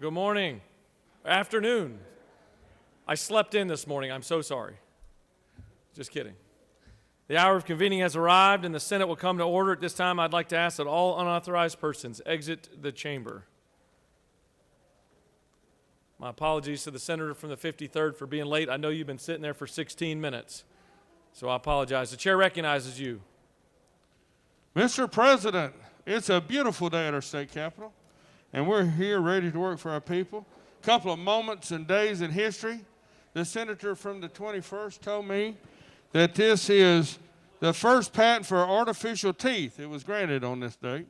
Good morning. Afternoon. I slept in this morning. I'm so sorry. Just kidding. The hour of convening has arrived, and the Senate will come to order. At this time, I'd like to ask that all unauthorized persons exit the chamber. My apologies to the senator from the 53rd for being late. I know you've been sitting there for 16 minutes, so I apologize. The chair recognizes you. Mr. President, it's a beautiful day at our state capitol, and we're here ready to work for our people. A couple of moments and days in history. The senator from the 21st told me that this is the first patent for artificial teeth. It was granted on this date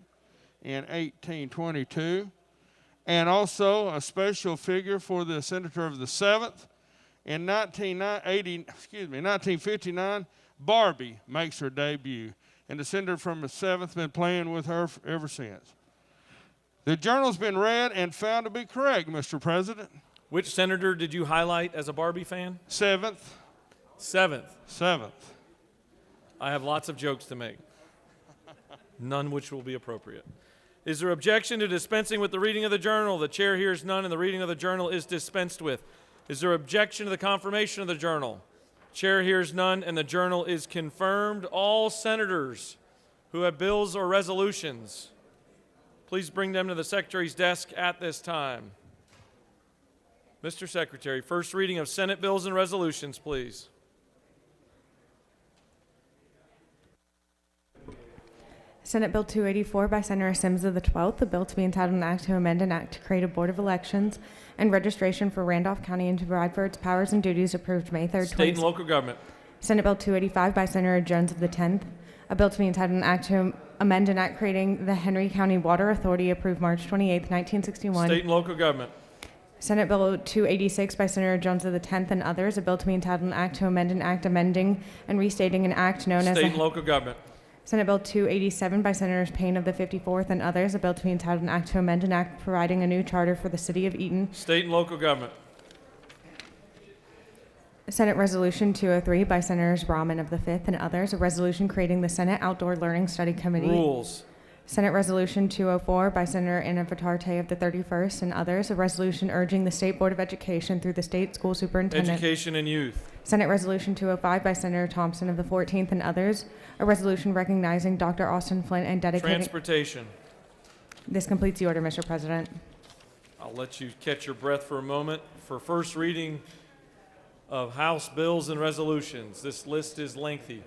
in 1822. And also a special figure for the senator of the 7th. In 1959, Barbie makes her debut. And the senator from the 7th been playing with her ever since. The journal's been read and found to be correct, Mr. President. Which senator did you highlight as a Barbie fan? 7th. 7th. 7th. I have lots of jokes to make, none which will be appropriate. Is there objection to dispensing with the reading of the journal? The chair hears none, and the reading of the journal is dispensed with. Is there objection to the confirmation of the journal? Chair hears none, and the journal is confirmed. All senators who have bills or resolutions, please bring them to the Secretary's desk at this time. Mr. Secretary, first reading of Senate bills and resolutions, please. Senate Bill 284 by Senator Sims of the 12th, a bill to be entitled an act to amend an act to create a board of elections and registration for Randolph County and to provide for its powers and duties, approved May 3rd, State and local government. Senate Bill 285 by Senator Jones of the 10th, a bill to be entitled an act to amend an act creating the Henry County Water Authority, approved March 28th, 1961. State and local government. Senate Bill 286 by Senator Jones of the 10th and others, a bill to be entitled an act to amend an act amending and restating an act known as State and local government. Senate Bill 287 by Senators Payne of the 54th and others, a bill to be entitled an act to amend an act providing a new charter for the city of Eaton. State and local government. Senate Resolution 203 by Senators Rahman of the 5th and others, a resolution creating the Senate Outdoor Learning Study Committee. Rules. Senate Resolution 204 by Senator Anna Vitarte of the 31st and others, a resolution urging the State Board of Education through the State School Superintendent. Education and youth. Senate Resolution 205 by Senator Thompson of the 14th and others, a resolution recognizing Dr. Austin Flint and dedicating... Transportation. This completes the order, Mr. President. I'll let you catch your breath for a moment. For first reading of House bills and resolutions, this list is lengthy.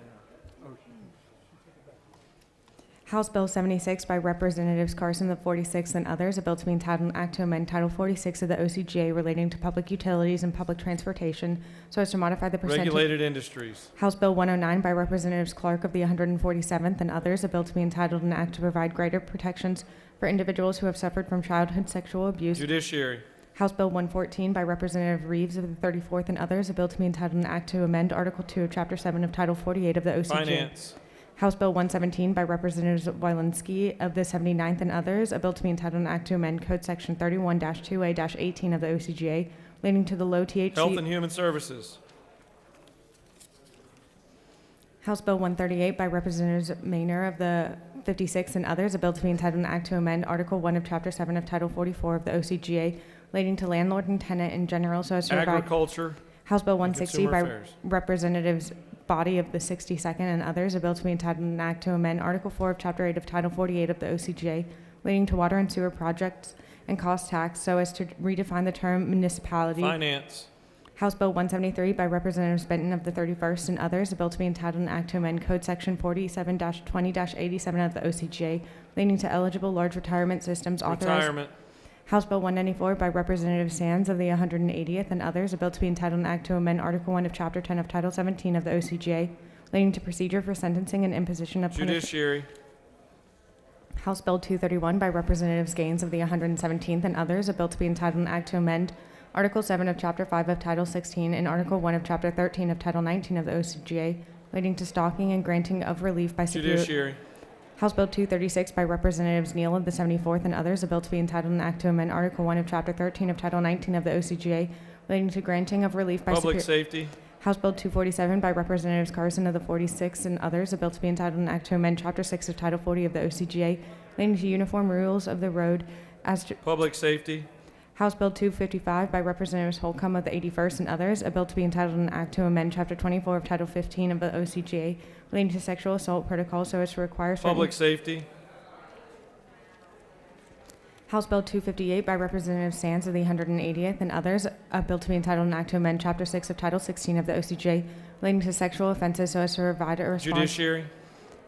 House Bill 76 by Representatives Carson of the 46th and others, a bill to be entitled an act to amend Title 46 of the OCGA relating to public utilities and public transportation so as to modify the percentage. Regulated industries. House Bill 109 by Representatives Clark of the 147th and others, a bill to be entitled an act to provide greater protections for individuals who have suffered from childhood sexual abuse. Judiciary. House Bill 114 by Representative Reeves of the 34th and others, a bill to be entitled an act to amend Article 2 of Chapter 7 of Title 48 of the OCGA. Finance. House Bill 117 by Representatives Wilinski of the 79th and others, a bill to be entitled an act to amend Code Section 31-2A-18 of the OCGA relating to the low THC. Health and Human Services. House Bill 138 by Representatives Maynor of the 56th and others, a bill to be entitled an act to amend Article 1 of Chapter 7 of Title 44 of the OCGA relating to landlord and tenant in general so as to provide. Agriculture. House Bill 160 by Affairs. Representatives Body of the 62nd and others, a bill to be entitled an act to amend Article 4 of Chapter 8 of Title 48 of the OCGA relating to water and sewer projects and cost tax so as to redefine the term municipality. Finance. House Bill 173 by Representatives Benton of the 31st and others, a bill to be entitled an act to amend Code Section 47-20-87 of the OCGA relating to eligible large retirement systems authorized. Retirement. House Bill 194 by Representative Sands of the 180th and others, a bill to be entitled an act to amend Article 1 of Chapter 10 of Title 17 of the OCGA relating to procedure for sentencing and imposition of punishment. Judiciary. House Bill 231 by Representatives Gaines of the 117th and others, a bill to be entitled an act to amend Article 7 of Chapter 5 of Title 16 and Article 1 of Chapter 13 of Title 19 of the OCGA relating to stalking and granting of relief by Judiciary. House Bill 236 by Representatives Neal of the 74th and others, a bill to be entitled an act to amend Article 1 of Chapter 13 of Title 19 of the OCGA relating to granting of relief by Public safety. House Bill 247 by Representatives Carson of the 46th and others, a bill to be entitled an act to amend Chapter 6 of Title 40 of the OCGA relating to uniform rules of the road as to Public safety. House Bill 255 by Representatives Holcomb of the 81st and others, a bill to be entitled an act to amend Chapter 24 of Title 15 of the OCGA relating to sexual assault protocol so as to require certain... Public safety. House Bill 258 by Representative Sands of the 180th and others, a bill to be entitled an act to amend Chapter 6 of Title 16 of the OCGA relating to sexual offenses so as to provide a response... Judiciary.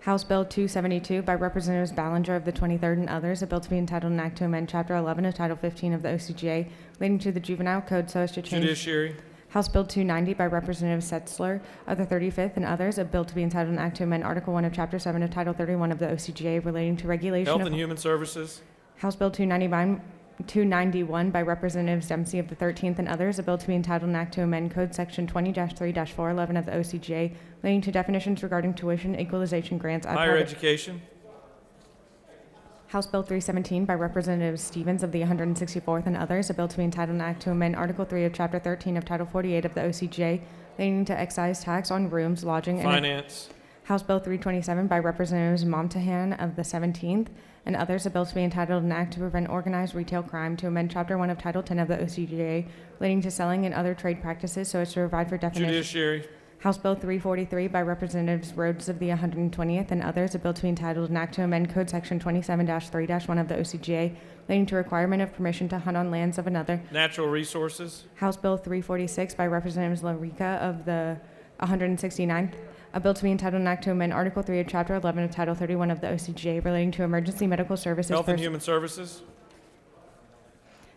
House Bill 272 by Representatives Ballinger of the 23rd and others, a bill to be entitled an act to amend Chapter 11 of Title 15 of the OCGA relating to the Juvenile Code so as to change... Judiciary. House Bill 290 by Representative Setzler of the 35th and others, a bill to be entitled an act to amend Article 1 of Chapter 7 of Title 31 of the OCGA relating to regulation Health of... and Human Services. House Bill 291 by Representatives Dempsey of the 13th and others, a bill to be entitled an act to amend Code Section 20-3-411 of the OCGA relating to definitions regarding tuition equalization grants at Higher private... education. House Bill 317 by Representative Stevens of the 164th and others, a bill to be entitled an act to amend Article 3 of Chapter 13 of Title 48 of the OCGA relating to excise tax on rooms, lodging, and... Finance. House Bill 327 by Representatives Momtahan of the 17th and others, a bill to be entitled an act to prevent organized retail crime to amend Chapter 1 of Title 10 of the OCGA relating to selling and other trade practices so as to provide for definition... Judiciary. House Bill 343 by Representatives Rhodes of the 120th and others, a bill to be entitled an act to amend Code Section 27-3-1 of the OCGA relating to requirement of permission to hunt on lands of another. Natural resources. House Bill 346 by Representatives LaRica of the 169th, a bill to be entitled an act to amend Article 3 of Chapter 11 of Title 31 of the OCGA relating to emergency medical services. Health and Human Services.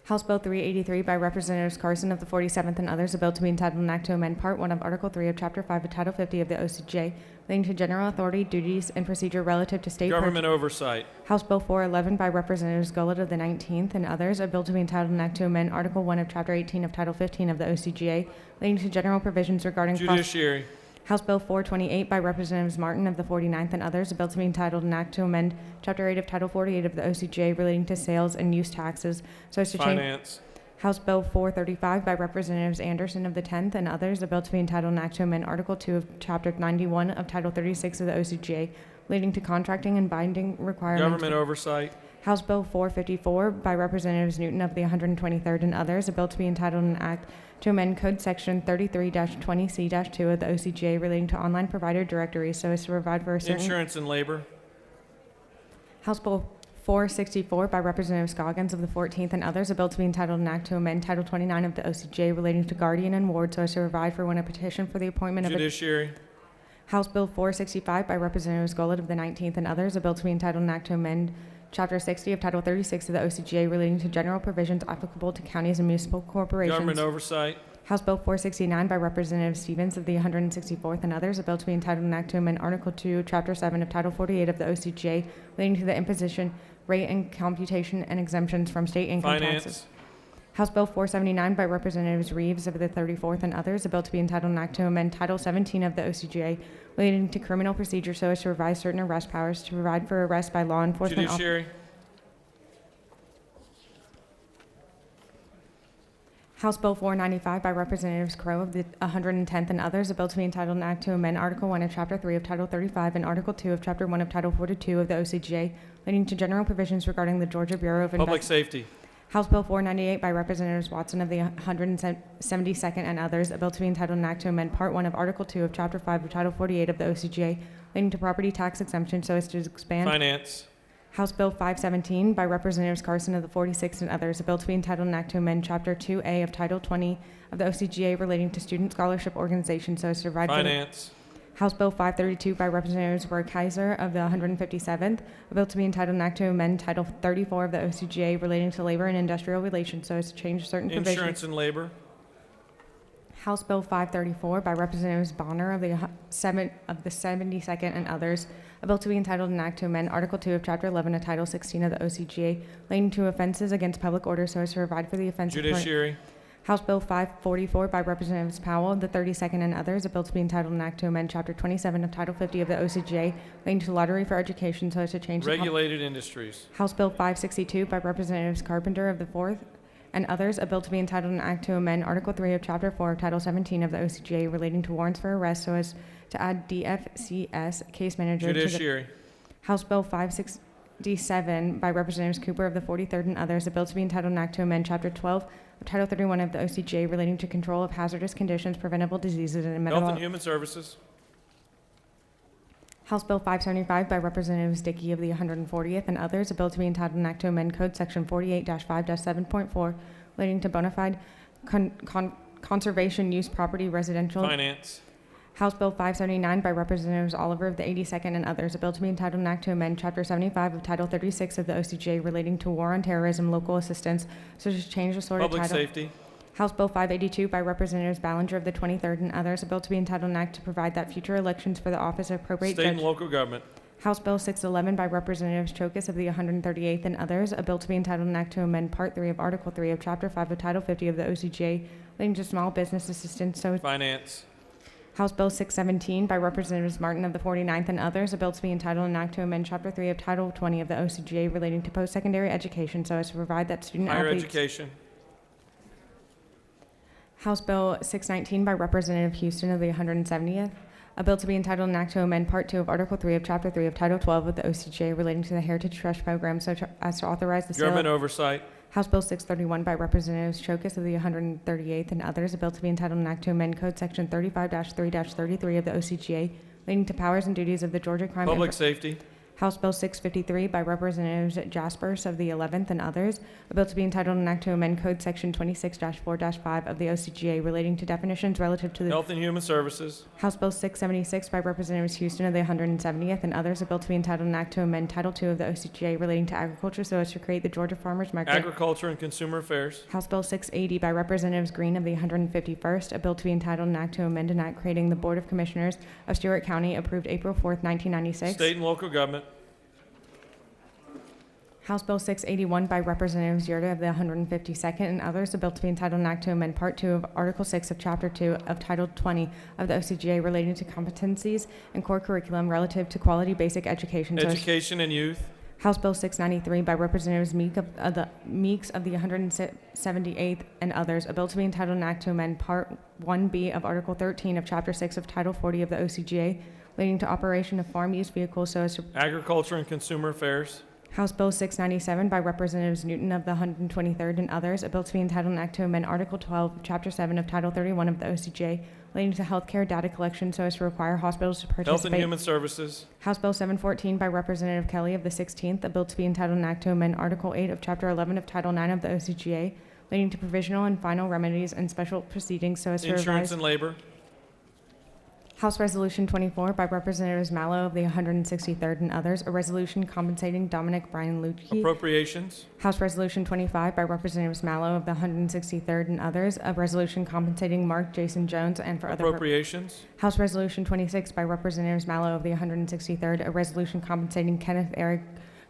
House Bill 383 by Representatives Carson of the 47th and others, a bill to be entitled an act to amend Part 1 of Article 3 of Chapter 5 of Title 50 of the OCGA relating to general authority, duties, and procedure relative to state... Government oversight. House Bill 411 by Representatives Gullett of the 19th and others, a bill to be entitled an act to amend Article 1 of Chapter 18 of Title 15 of the OCGA relating to general provisions regarding... Judiciary. House Bill 428 by Representatives Martin of the 49th and others, a bill to be entitled an act to amend Chapter 8 of Title 48 of the OCGA relating to sales and use taxes so as to change... Finance. House Bill 435 by Representatives Anderson of the 10th and others, a bill to be entitled an act to amend Article 2 of Chapter 91 of Title 36 of the OCGA relating to contracting and binding requirements... Government oversight. House Bill 454 by Representatives Newton of the 123rd and others, a bill to be entitled an act to amend Code Section 33-20C-2 of the OCGA relating to online provider directories so as to provide for a certain... Insurance and labor. House Bill 464 by Representative Scoggins of the 14th and others, a bill to be entitled an act to amend Title 29 of the OCGA relating to guardian and ward so as to provide for when a petition for the appointment of a... Judiciary. House Bill 465 by Representatives Gullett of the 19th and others, a bill to be entitled an act to amend Chapter 60 of Title 36 of the OCGA relating to general provisions applicable to counties and municipal corporations. Government oversight. House Bill 469 by Representative Stevens of the 164th and others, a bill to be entitled an act to amend Article 2, Chapter 7 of Title 48 of the OCGA relating to the imposition, rate, and computation and exemptions from state income taxes. Finance. House Bill 479 by Representatives Reeves of the 34th and others, a bill to be entitled an act to amend Title 17 of the OCGA relating to criminal procedure so as to revise certain arrest powers to provide for arrest by law enforcement. Judiciary. House Bill 495 by Representatives Crowe of the 110th and others, a bill to be entitled an act to amend Article 1 of Chapter 3 of Title 35 and Article 2 of Chapter 1 of Title 42 of the OCGA relating to general provisions regarding the Georgia Bureau of Public safety. House Bill 498 by Representatives Watson of the 172nd and others, a bill to be entitled an act to amend Part 1 of Article 2 of Chapter 5 of Title 48 of the OCGA relating to property tax exemption so as to expand. Finance. House Bill 517 by Representatives Carson of the 46th and others, a bill to be entitled an act to amend Chapter 2A of Title 20 of the OCGA relating to student scholarship organizations so as to provide... Finance. House Bill 532 by Representatives Kaiser of the 157th, a bill to be entitled an act to amend Title 34 of the OCGA relating to labor and industrial relations so as to change certain provisions. Insurance and labor. House Bill 534 by Representatives Bonner of the 72nd and others, a bill to be entitled an act to amend Article 2 of Chapter 11 of Title 16 of the OCGA relating to offenses against public order so as to provide for the offense... Judiciary. House Bill 544 by Representatives Powell of the 32nd and others, a bill to be entitled an act to amend Chapter 27 of Title 50 of the OCGA relating to lottery for education so as to change... Regulated industries. House Bill 562 by Representatives Carpenter of the 4th and others, a bill to be entitled an act to amend Article 3 of Chapter 4 of Title 17 of the OCGA relating to warrants for arrest so as to add DFCS case manager Judiciary. to the... House Bill 563 D7 by Representatives Cooper of the 43rd and others, a bill to be entitled an act to amend Chapter 12 of Title 31 of the OCGA relating to control of hazardous conditions, preventable diseases, and Health medical... and Human Services. House Bill 575 by Representatives Dickey of the 140th and others, a bill to be entitled an act to amend Code Section 48-5-7.4 relating to bona fide conservation use property residential. Finance. House Bill 579 by Representatives Oliver of the 82nd and others, a bill to be entitled an act to amend Chapter 75 of Title 36 of the OCGA relating to war on terrorism, local assistance, such as change the sort of Public title. Safety. House Bill 582 by Representatives Ballinger of the 23rd and others, a bill to be entitled an act to provide that future elections for the office of appropriate State and judge. local government. House Bill 611 by Representatives Chokas of the 138th and others, a bill to be entitled an act to amend Part 3 of Article 3 of Chapter 5 of Title 50 of the OCGA relating to small business assistance. So Finance. House Bill 617 by Representatives Martin of the 49th and others, a bill to be entitled an act to amend Chapter 3 of Title 20 of the OCGA relating to post-secondary education so as to provide that student Higher athletes. education. House Bill 619 by Representative Houston of the 170th, a bill to be entitled an act to amend Part 2 of Article 3 of Chapter 3 of Title 12 of the OCGA relating to the Heritage Trust Program so as to authorize the sale. Government oversight. House Bill 631 by Representatives Chokas of the 138th and others, a bill to be entitled an act to amend Code Section 35-3-33 of the OCGA relating to powers and duties of the Georgia Crime Public Safety. House Bill 653 by Representatives Jaspers of the 11th and others, a bill to be entitled an act to amend Code Section 26-4-5 of the OCGA relating to definitions relative to the Health and Human Services. House Bill 676 by Representatives Houston of the 170th and others, a bill to be entitled an act to amend Title II of the OCGA relating to agriculture so as to create the Georgia Farmers Market. Agriculture and Consumer Affairs. House Bill 680 by Representatives Green of the 151st, a bill to be entitled an act to amend an act creating the Board of Commissioners of Stewart County approved April 4th, 1996. State and local government. House Bill 681 by Representatives Yurda of the 152nd and others, a bill to be entitled an act to amend Part 2 of Article 6 of Chapter 2 of Title 20 of the OCGA relating to competencies and core curriculum relative to quality basic education. Education and youth. House Bill 693 by Representatives Meeks of the 178th and others, a bill to be entitled an act to amend Part 1B of Article 13 of Chapter 6 of Title 40 of the OCGA relating to operation of farm use vehicles so as to... Agriculture and Consumer Affairs. House Bill 697 by Representatives Newton of the 123rd and others, a bill to be entitled an act to amend Article 12 of Chapter 7 of Title 31 of the OCGA relating to healthcare data collection so as to require hospitals to participate. Health and Human Services. House Bill 714 by Representative Kelly of the 16th, a bill to be entitled an act to amend Article 8 of Chapter 11 of Title 9 of the OCGA relating to provisional and final remedies and special proceedings so as to Insurance revise. and Labor. House Resolution 24 by Representatives Mallow of the 163rd and others, a resolution compensating Dominic Brian Lutke. Appropriations. House Resolution 25 by Representatives Mallow of the 163rd and others, a resolution compensating Mark Jason Jones and for other Appropriations. House Resolution 26 by Representatives Mallow of the 163rd, a resolution compensating Kenneth Eric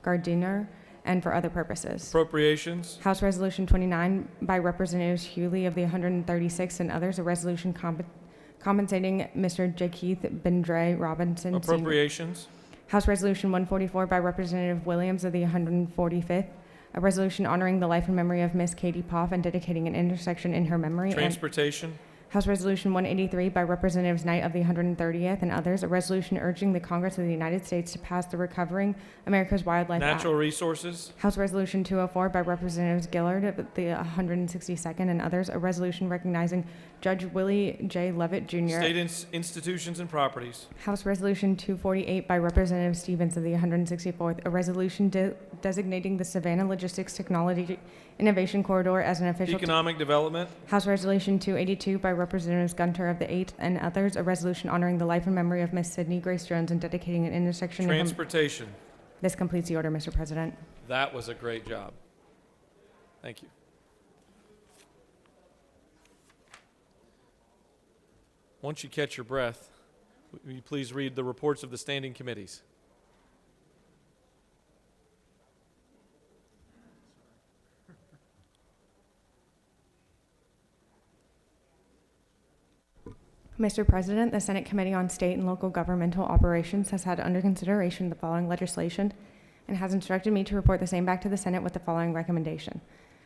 Gardiner and for other purposes. Appropriations. House Resolution 29 by Representatives Hewley of the 136th and others, a resolution compensating Mr. Jakeith Bendre Robinson Sr. Appropriations. House Resolution 144 by Representative Williams of the 145th, a resolution honoring the life and memory of Miss Katie Poff and dedicating an intersection in her memory. Transportation. House Resolution 183 by Representatives Knight of the 130th and others, a resolution urging the Congress of the United States to pass the Recovering America's Wildlife Natural Act. Resources. House Resolution 204 by Representatives Gillard of the 162nd and others, a resolution recognizing Judge Willie J. Levitt Jr. State institutions and properties. House Resolution 248 by Representative Stevens of the 164th, a resolution designating the Savannah Logistics Technology Innovation Corridor as an official... Economic development. House Resolution 282 by Representatives Gunter of the 8th and others, a resolution honoring the life and memory of Miss Sydney Grace Jones and dedicating an intersection... Transportation. This completes the order, Mr. President. That was a great job. Thank you. Once you catch your breath, will you please read the reports of the standing committees? Mr. President, the Senate Committee on State and Local Governmental Operations has had under consideration the following legislation and has instructed me to report the same back to the Senate with the following recommendation.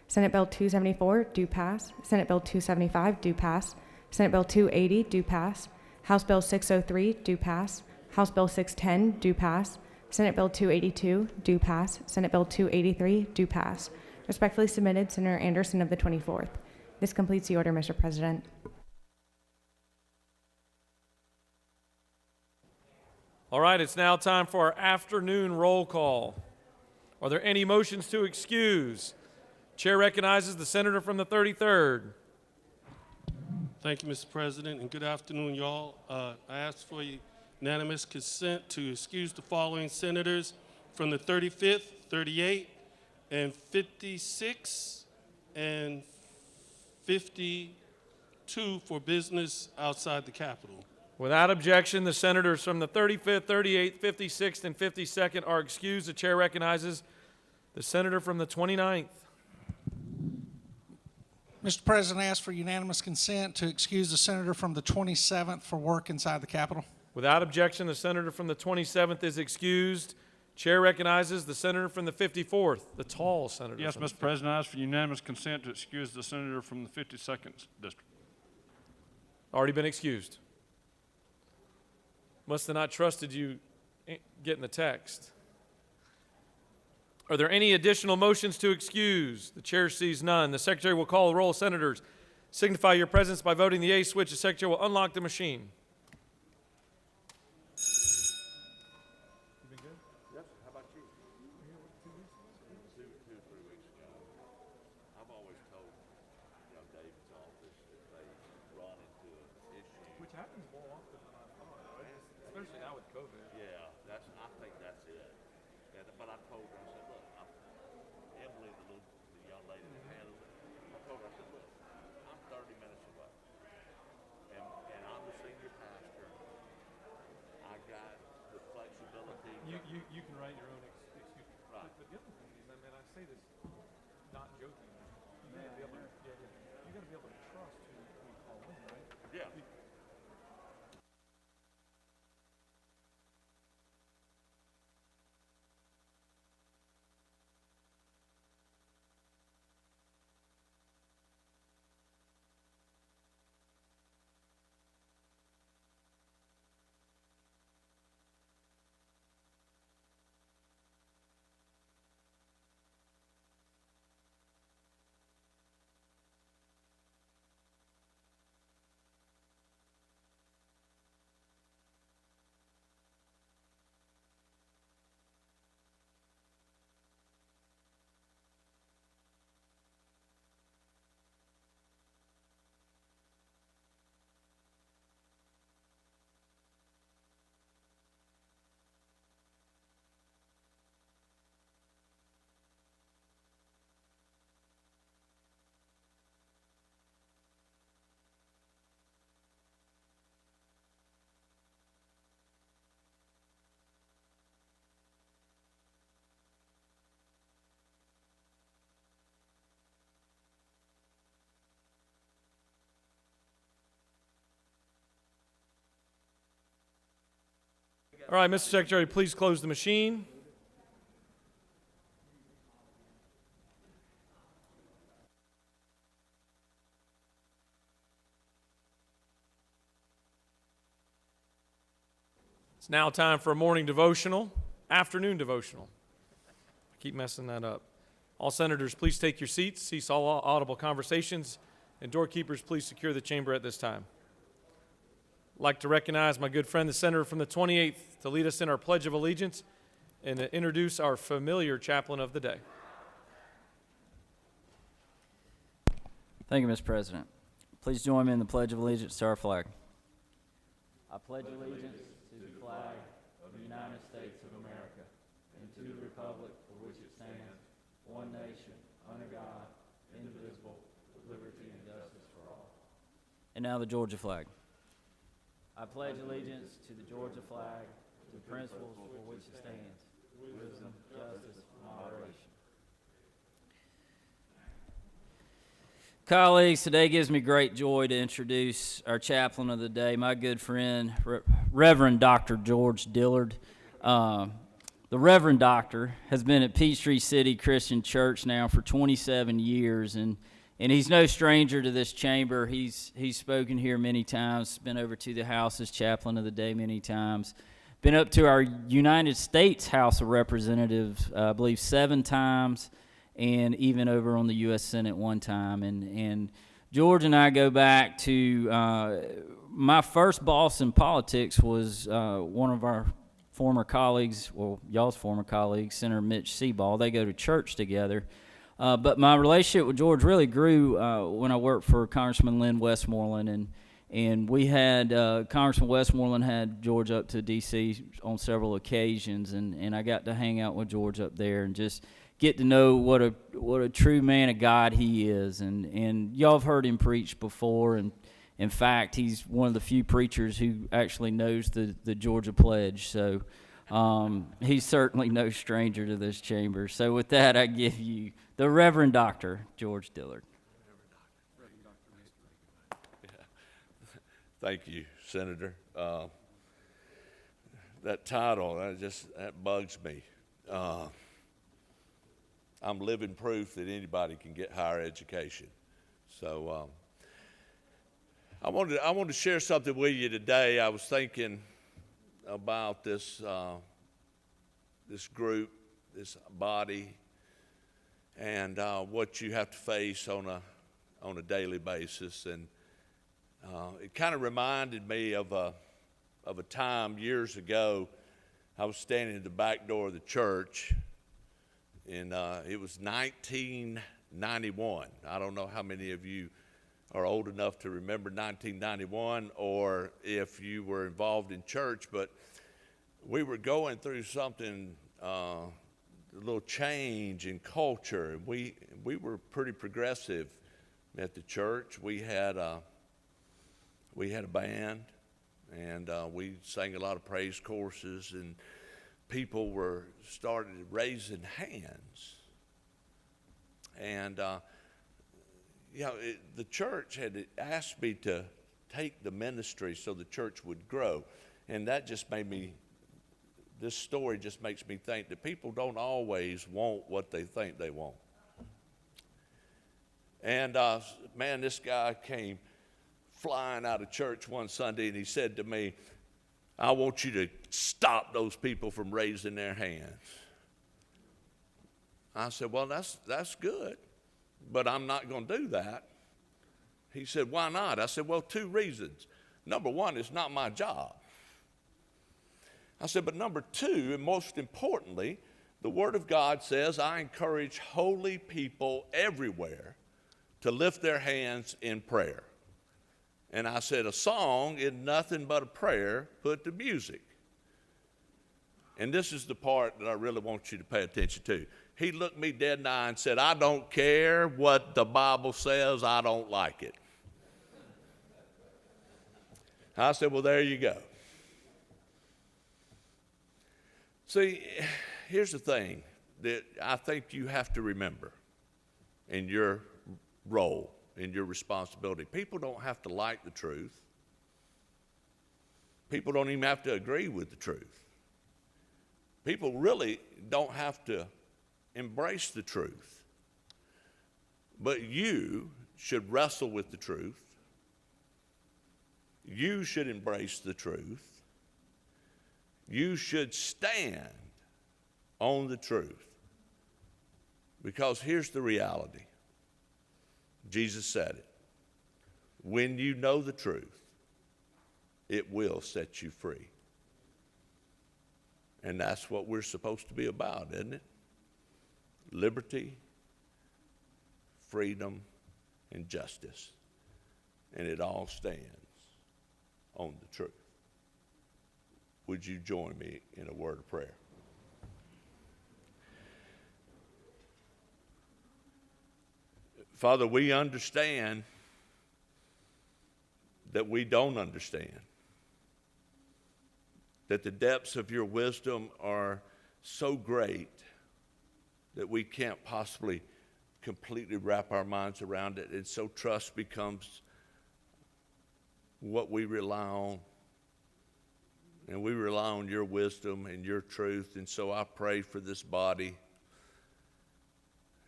Senate Bill 274, do pass. Senate Bill 275, do pass. Senate Bill 280, do pass. House Bill 603, do pass. House Bill 610, do pass. Senate Bill 282, do pass. Senate Bill 283, do pass. Respectfully submitted, Senator Anderson of the 24th. This completes the order, Mr. President. All right, it's now time for our afternoon roll call. Are there any motions to excuse? Chair recognizes the senator from the 33rd. Thank you, Mr. President, and good afternoon, y'all. I ask for unanimous consent to excuse the following senators from the 35th, 38, and 56, and 52 for business outside the Capitol. Without objection, the senators from the 35th, 38th, 56th, and 52nd are excused. The chair recognizes the senator from the 29th. Mr. President, I ask for unanimous consent to excuse the senator from the 27th for work inside the Capitol. Without objection, the senator from the 27th is excused. Chair recognizes the senator from the 54th, the tall senator. Yes, Mr. President, I ask for unanimous consent to excuse the senator from the 52nd district. Already been excused. Must have not trusted you getting the text. Are there any additional motions to excuse? The chair sees none. The secretary will call the roll. Senators, signify your presence by voting the A switch. The secretary will unlock the machine. Especially now with COVID. Yeah, I think that's it. But I told her, I said, look, Emily, the young lady that handles it, I told her, I said, look, I'm 30 minutes away. And I'm the senior pastor. I got the flexibility. You can write your own excuse. Right. But the other thing is, I say this not joking. You gotta be able to, you gotta be able to trust who you call in, right? Yeah. All right, Mr. Secretary, please close the machine. It's now time for a morning devotional, afternoon devotional. I keep messing that up. All senators, please take your seats, cease all audible conversations, and doorkeepers, please secure the chamber at this time. I'd like to recognize my good friend, the senator from the 28th, to lead us in our Pledge of Allegiance and to introduce our familiar chaplain of the day. Thank you, Mr. President. Please join me in the Pledge of Allegiance to our flag. I pledge allegiance to the flag of the United States of America and to the republic for which it stands, one nation, under God, indivisible, with liberty and justice for all. And now the Georgia flag. I pledge allegiance to the Georgia flag, to the principles for which it stands, wisdom, justice, and moderation. Colleagues, today gives me great joy to introduce our chaplain of the day, my good friend, Reverend Dr. George Dillard. The Reverend Doctor has been at Peachtree City Christian Church now for 27 years, and he's no stranger to this chamber. He's spoken here many times, been over to the house as chaplain of the day many times. been up to our United States House of Representatives, I believe 7 times, and even over on the U.S. Senate one time. And George and I go back to my first boss in politics was one of our former colleagues, well, y'all's former colleagues, Senator Mitch Seaball. They go to church together. But my relationship with George really grew when I worked for Congressman Lynn Westmoreland, and we had Congressman Westmoreland had George up to D.C. on several occasions, and I got to hang out with George up there and just get to know what a true man of God he is. And y'all have heard him preach before, and in fact, he's one of the few preachers who actually knows the Georgia Pledge. So he's certainly no stranger to this chamber. So with that, I give you the Reverend Dr. George Dillard. Thank you, Senator. That title, that bugs me. I'm living proof that anybody can get higher education. So I wanted to share something with you today. I was thinking about this group, this body, and what you have to face on a daily basis. And it kind of reminded me of a time years ago. I was standing at the back door of the church, and it was 1991. I don't know how many of you are old enough to remember 1991, or if you were involved in church, but we were going through something, a little change in culture. We were pretty progressive at the church. We had a band, and we sang a lot of praise courses, and people started raising hands. And the church had asked me to take the ministry so the church would grow, and that just made me. This story just makes me think that people don't always want what they think they want. And man, this guy came flying out of church one Sunday, and he said to me, "I want you to stop those people from raising their hands." I said, "Well, that's good, but I'm not going to do that." He said, "Why not?" I said, "Well, 2 reasons. Number one, it's not my job." I said, "But number 2, and most importantly, the Word of God says, I encourage holy people everywhere to lift their hands in prayer." And I said, "A song is nothing but a prayer put to music." And this is the part that I really want you to pay attention to. He looked me dead in the eye and said, "I don't care what the Bible says, I don't like it." I said, "Well, there you go." See, here's the thing that I think you have to remember in your role, in your responsibility. People don't have to like the truth. People don't even have to agree with the truth. People really don't have to embrace the truth. But you should wrestle with the truth. You should embrace the truth. You should stand on the truth. Because here's the reality. Jesus said it. When you know the truth, it will set you free. And that's what we're supposed to be about, isn't it? Liberty, freedom, and justice. And it all stands on the truth. Would you join me in a word of prayer? Father, we understand that we don't understand, that the depths of your wisdom are so great that we can't possibly completely wrap our minds around it. And so trust becomes what we rely on. And we rely on your wisdom and your truth. And so I pray for this body.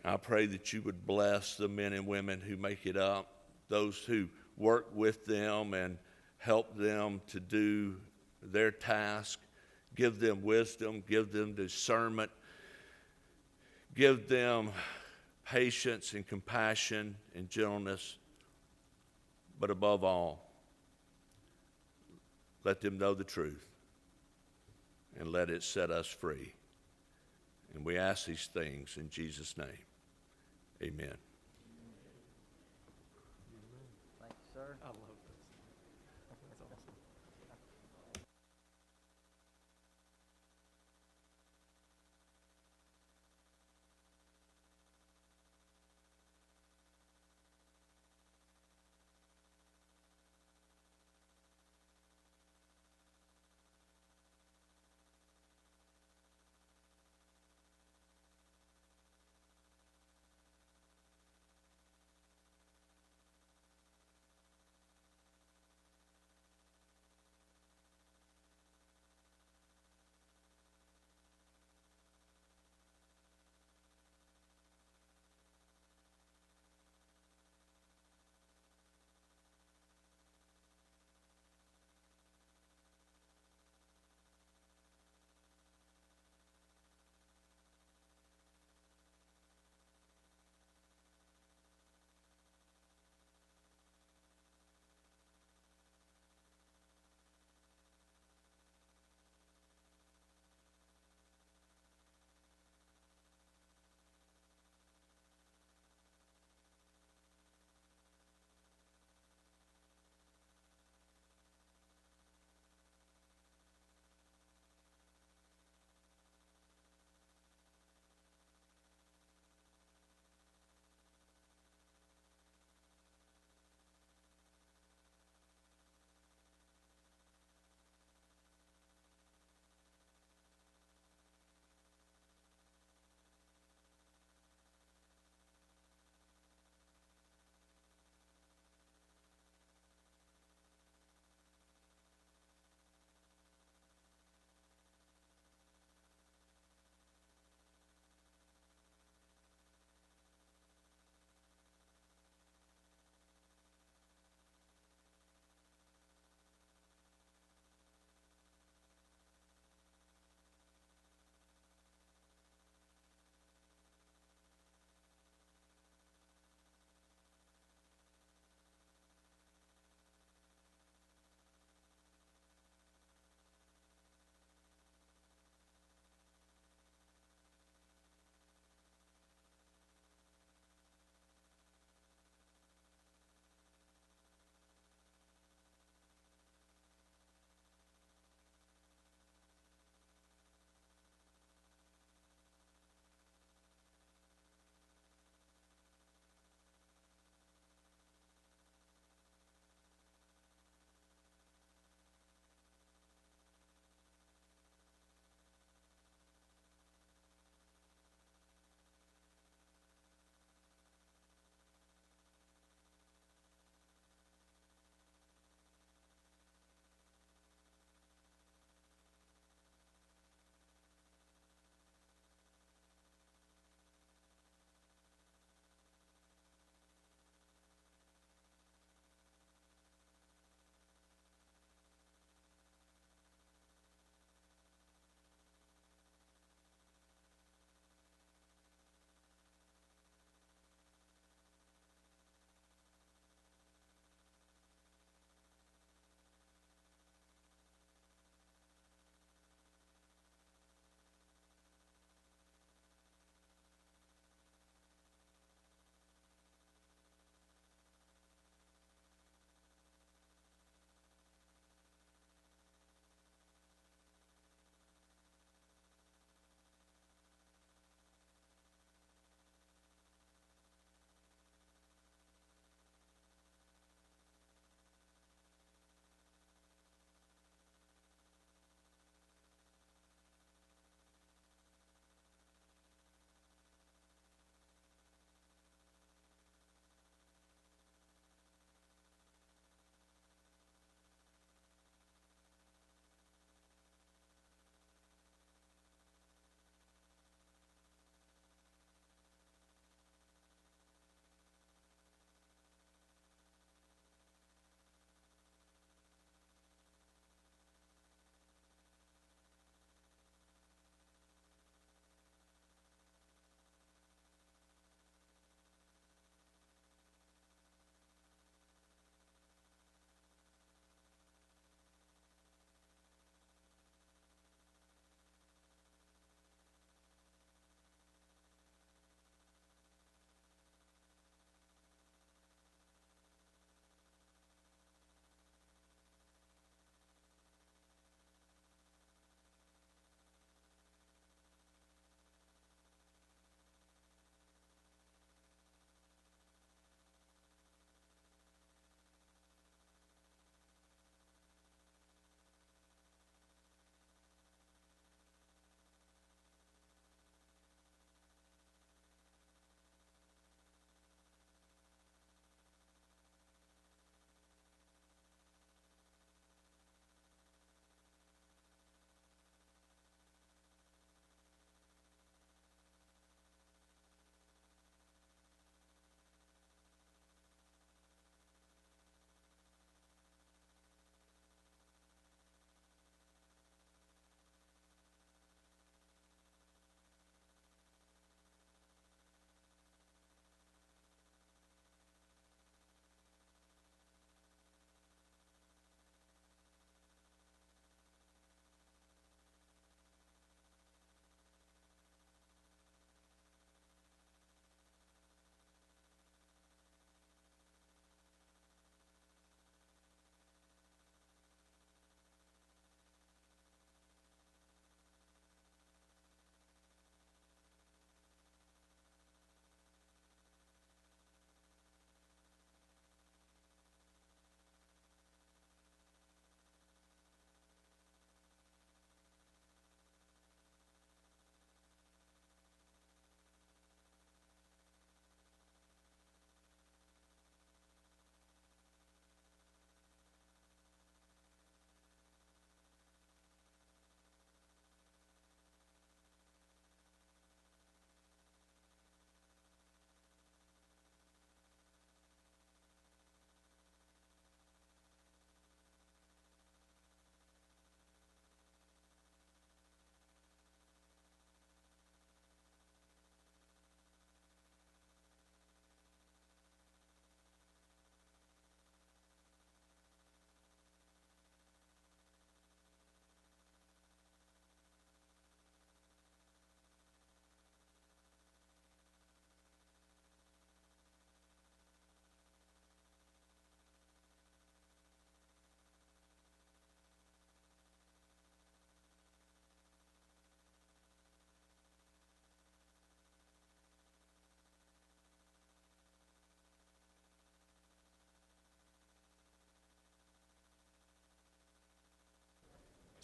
I pray that you would bless the men and women who make it up, those who work with them and help them to do their task. Give them wisdom, give them discernment, give them patience and compassion and gentleness, but above all, let them know the truth and let it set us free. And we ask these things in Jesus' name. Amen. Thank you, sir. I love this. That's awesome.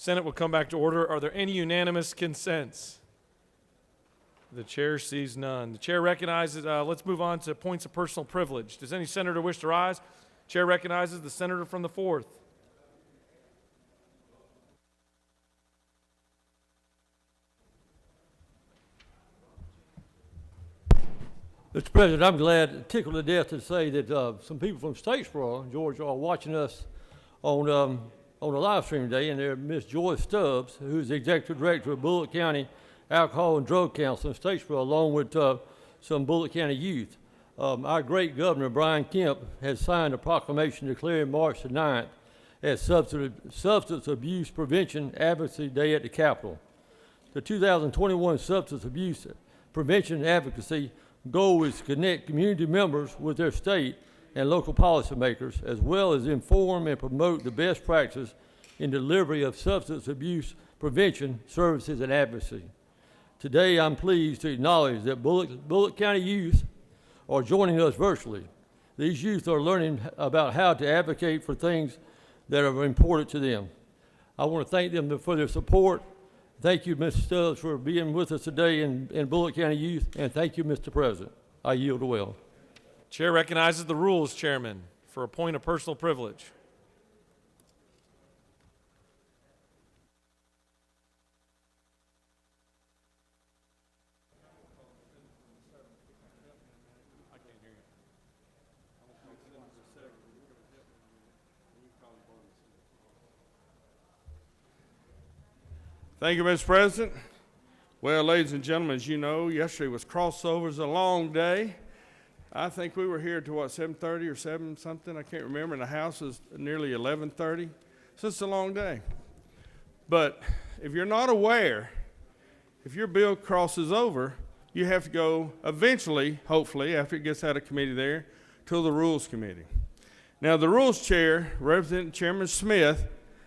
Senate will come back to order. Are there any unanimous consents? The chair sees none. The chair recognizes, let's move on to points of personal privilege. Does any senator wish to rise? Chair recognizes the senator from the 4th. Mr. President, I'm glad, tickled to death to say that some people from Statesboro, Georgia, are watching us on the live stream today, and they're Ms. Joyce Stubbs, who's the Executive Director of Bullitt County Alcohol and Drug Council in Statesboro, along with some Bullitt County youth. Our great Governor, Brian Kemp, has signed a proclamation declaring March the 9th as Substance Abuse Prevention Advocacy Day at the Capitol. The 2021 Substance Abuse Prevention Advocacy goal is to connect community members with their state and local policymakers, as well as inform and promote the best practices in delivery of substance abuse prevention services and advocacy. Today, I'm pleased to acknowledge that Bullitt County youth are joining us virtually. These youth are learning about how to advocate for things that are important to them. I want to thank them for their support. Thank you, Mr. Stubbs, for being with us today in Bullitt County Youth, and thank you, Mr. President. I yield the well. Chair recognizes the Rules Chairman for a point of personal privilege. Thank you, Mr. President. Well, ladies and gentlemen, as you know, yesterday was crossovers, it was a long day. I think we were here to what, 7:30 or 7 something? I can't remember. And the House is nearly 11:30. So it's a long day. But if you're not aware, if your bill crosses over, you have to go eventually, hopefully, after it gets out of committee there, to the Rules Committee. Now, the Rules Chair, Representative Chairman Smith,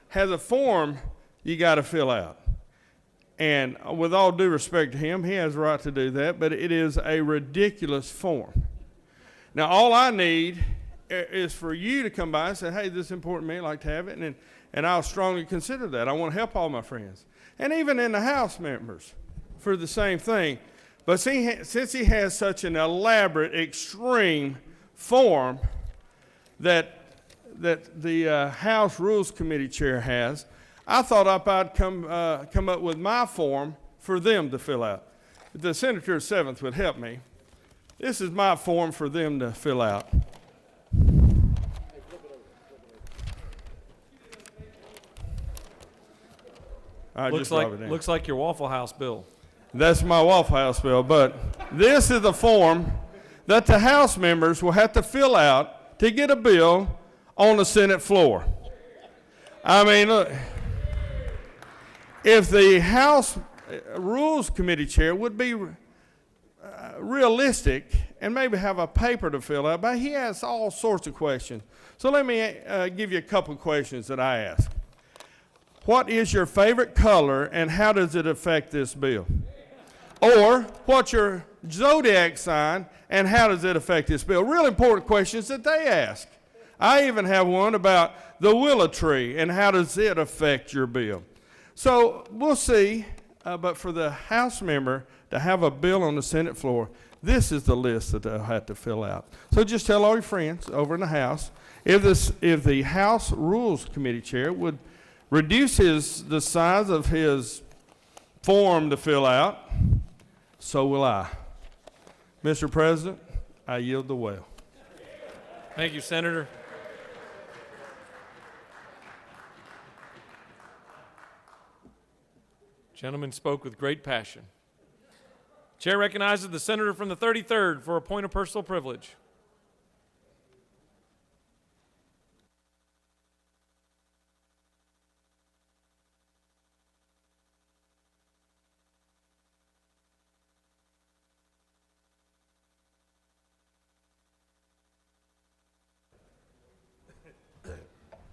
has a form you got to fill out. And with all due respect to him, he has the right to do that, but it is a ridiculous form. Now, all I need is for you to come by and say, hey, this is important to me, I'd like to have it, and I'll strongly consider that. I want to help all my friends. And even in the House members for the same thing. But since he has such an elaborate, extreme form that the House Rules Committee Chair has, I thought I'd come up with my form for them to fill out. If the Senator 7th would help me. This is my form for them to fill out. Looks like your Waffle House bill. That's my Waffle House bill, but this is the form that the House members will have to fill out to get a bill on the Senate floor. I mean, look. If the House Rules Committee Chair would be realistic and maybe have a paper to fill out, but he has all sorts of questions. So let me give you a couple of questions that I ask. What is your favorite color and how does it affect this bill? Or what's your zodiac sign and how does it affect this bill? Real important questions that they ask. I even have one about the willow tree and how does it affect your bill? So we'll see, but for the House member to have a bill on the Senate floor, this is the list that they'll have to fill out. So just tell all your friends over in the House, if the House Rules Committee Chair would reduce the size of his form to fill out, so will I. Mr. President, I yield the well. Thank you, Senator. Gentleman spoke with great passion. Chair recognizes the senator from the 33rd for a point of personal privilege.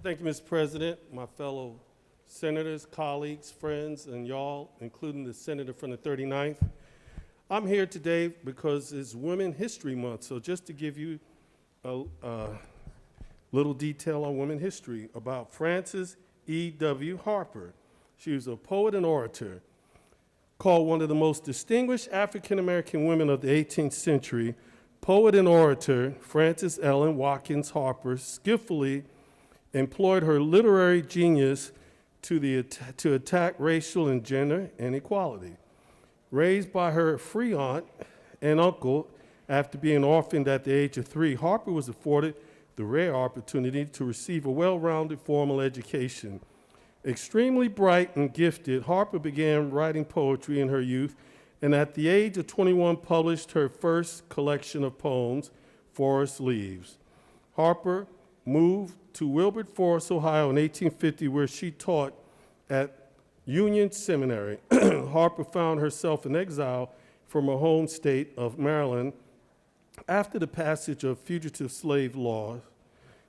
Thank you, Mr. President, my fellow senators, colleagues, friends, and y'all, including the senator from the 39th. I'm here today because it's Women History Month, so just to give you a little detail on women history about Frances E.W. Harper. She was a poet and orator. Called one of the most distinguished African-American women of the 18th century, poet and orator Frances Ellen Watkins Harper skillfully employed her literary genius to attack racial and gender inequality. Raised by her free aunt and uncle after being orphaned at the age of 3, Harper was afforded the rare opportunity to receive a well-rounded formal education. Extremely bright and gifted, Harper began writing poetry in her youth, and at the age of 21 published her first collection of poems, Forest Leaves. Harper moved to Wilberforce, Ohio in 1850, where she taught at Union Seminary. Harper found herself in exile from her home state of Maryland after the passage of fugitive slave laws,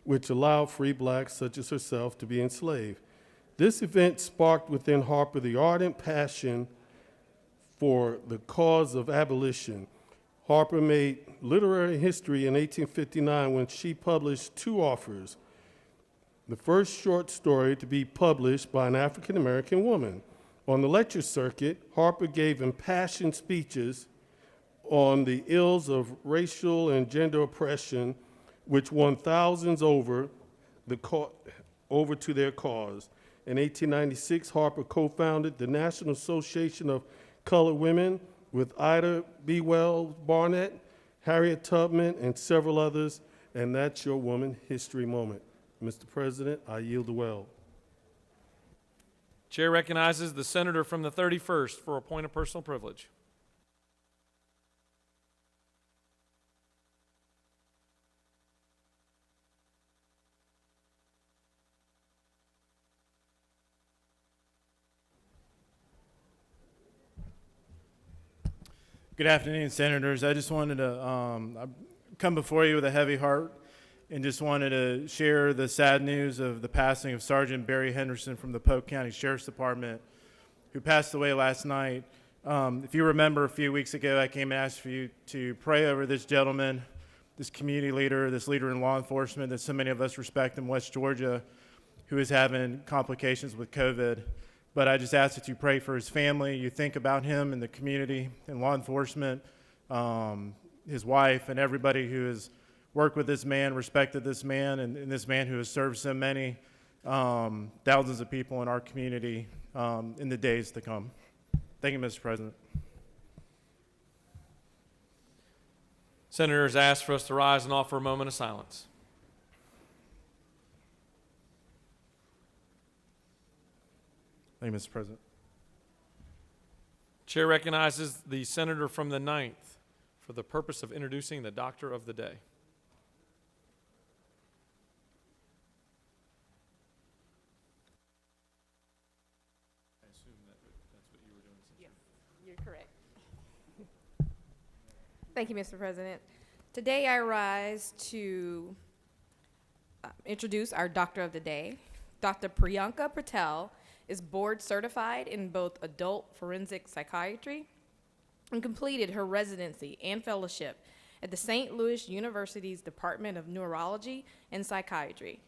which allowed free blacks such as herself to be enslaved. This event sparked within Harper the ardent passion for the cause of abolition. Harper made literary history in 1859 when she published 2 offers, the first short story to be published by an African-American woman. On the lecture circuit, Harper gave impassioned speeches on the ills of racial and gender oppression, which won thousands over to their cause. In 1896, Harper co-founded the National Association of Colored Women with Ida B. Wells Barnett, Harriet Tubman, and several others, and that's your Woman History Moment. Mr. President, I yield the well. Chair recognizes the senator from the 31st for a point of personal privilege. Good afternoon, Senators. I just wanted to come before you with a heavy heart and just wanted to share the sad news of the passing of Sergeant Barry Henderson from the Polk County Sheriff's Department, who passed away last night. If you remember, a few weeks ago, I came and asked for you to pray over this gentleman, this community leader, this leader in law enforcement that so many of us respect in West Georgia, who is having complications with COVID. But I just ask that you pray for his family, you think about him and the community and law enforcement, his wife, and everybody who has worked with this man, respected this man, and this man who has served so many thousands of people in our community in the days to come. Thank you, Mr. President. Senators ask for us to rise and offer a moment of silence. Thank you, Mr. President. Chair recognizes the senator from the 9th for the purpose of introducing the Doctor of the Day. I assume that's what you were doing. Yes, you're correct. Thank you, Mr. President. Today I rise to introduce our Doctor of the Day. Dr. Priyanka Patel is board certified in both adult forensic psychiatry and completed her residency and fellowship at the St. Louis University's Department of Neurology and Psychiatry.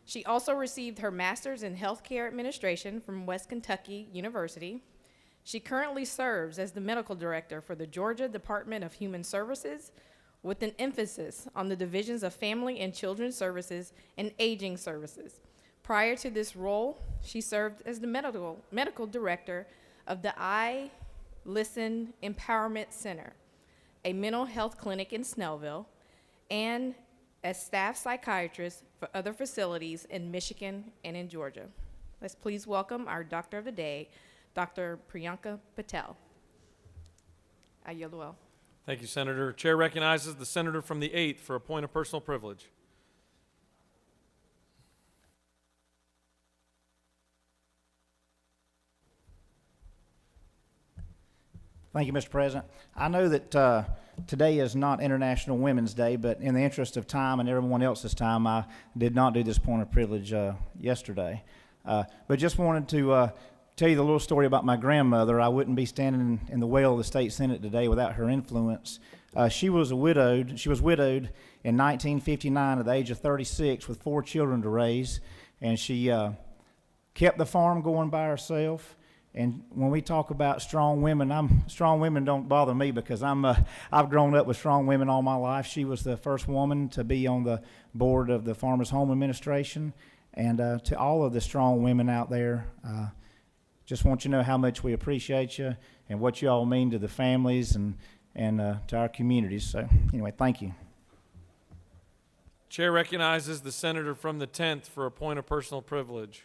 She also received her master's in healthcare administration from West Kentucky University. She currently serves as the medical director for the Georgia Department of Human Services, with an emphasis on the divisions of Family and Children's Services and Aging Services. Prior to this role, she served as the medical director of the I Listen Empowerment Center, a mental health clinic in Snellville, and as staff psychiatrist for other facilities in Michigan and in Georgia. Let's please welcome our Doctor of the Day, Dr. Priyanka Patel. I yield the well. Thank you, Senator. Chair recognizes the senator from the 8th for a point of personal privilege. Thank you, Mr. President. I know that today is not International Women's Day, but in the interest of time and everyone else's time, I did not do this point of privilege yesterday. But just wanted to tell you the little story about my grandmother. I wouldn't be standing in the well of the state senate today without her influence. She was widowed in 1959 at the age of 36 with 4 children to raise, and she kept the farm going by herself. And when we talk about strong women, strong women don't bother me because I've grown up with strong women all my life. She was the first woman to be on the board of the Farmers Home Administration. And to all of the strong women out there, just want you to know how much we appreciate you and what you all mean to the families and to our communities. So anyway, thank you. Chair recognizes the senator from the 10th for a point of personal privilege.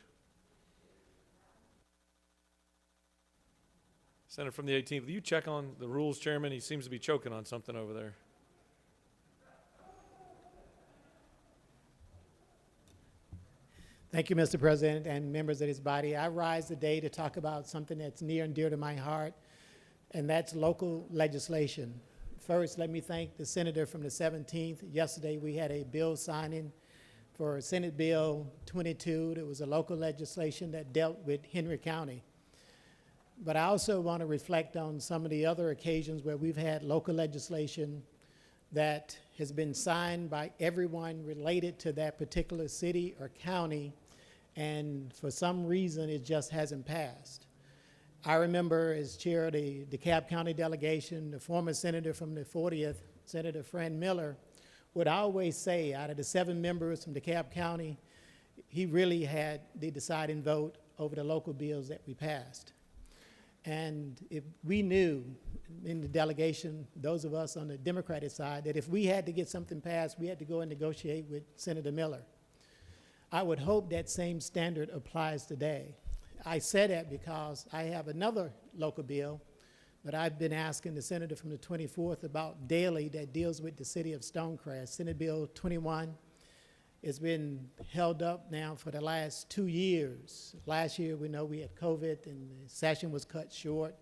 Senator from the 18th, will you check on the rules, Chairman? He seems to be choking on something over there. Thank you, Mr. President and members of this body. I rise today to talk about something that's near and dear to my heart, and that's local legislation. First, let me thank the senator from the 17th. Yesterday, we had a bill signing for Senate Bill 22. That was a local legislation that dealt with Henry County. But I also want to reflect on some of the other occasions where we've had local legislation that has been signed by everyone related to that particular city or county, and for some reason it just hasn't passed. I remember as chair of the DeKalb County delegation, the former senator from the 40th, Senator Fran Miller, would always say out of the 7 members from DeKalb County, he really had the deciding vote over the local bills that we passed. And if we knew in the delegation, those of us on the Democratic side, that if we had to get something passed, we had to go and negotiate with Senator Miller. I would hope that same standard applies today. I say that because I have another local bill that I've been asking the senator from the 24th about daily that deals with the city of Stonecrest. Senate Bill 21 has been held up now for the last 2 years. Last year, we know we had COVID and the session was cut short.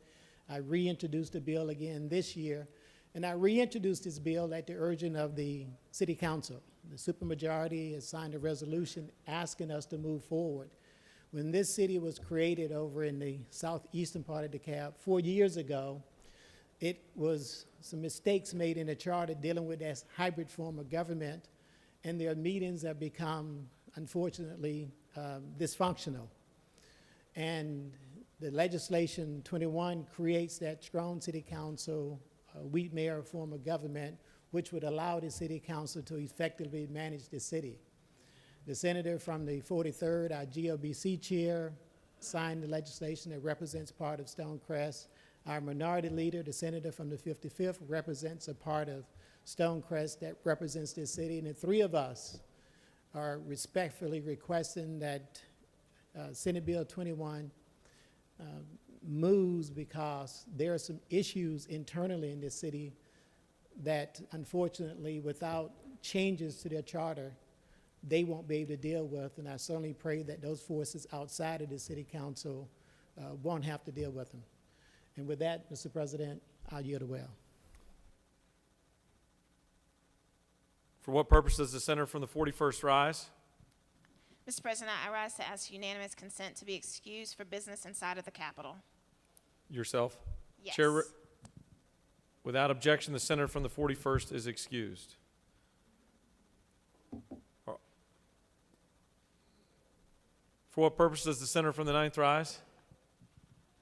I reintroduced the bill again this year, and I reintroduced this bill at the urging of the city council. The supermajority has signed a resolution asking us to move forward. When this city was created over in the southeastern part of DeKalb 4 years ago, it was some mistakes made in the charter dealing with that hybrid form of government, and their meetings have become, unfortunately, dysfunctional. And the legislation 21 creates that strong city council, wheat mayor form of government, which would allow the city council to effectively manage the city. The senator from the 43rd, our GLBC chair, signed the legislation that represents part of Stonecrest. Our minority leader, the senator from the 55th, represents a part of Stonecrest that represents this city, and the 3 of us are respectfully requesting that Senate Bill 21 moves because there are some issues internally in this city that, unfortunately, without changes to their charter, they won't be able to deal with, and I certainly pray that those forces outside of the city council won't have to deal with them. And with that, Mr. President, I'll yield the well. For what purpose does the senator from the 41st rise? Mr. President, I rise to ask unanimous consent to be excused for business inside of the Capitol. Yourself? Yes. Chair, without objection, the senator from the 41st is excused. For what purpose does the senator from the 9th rise?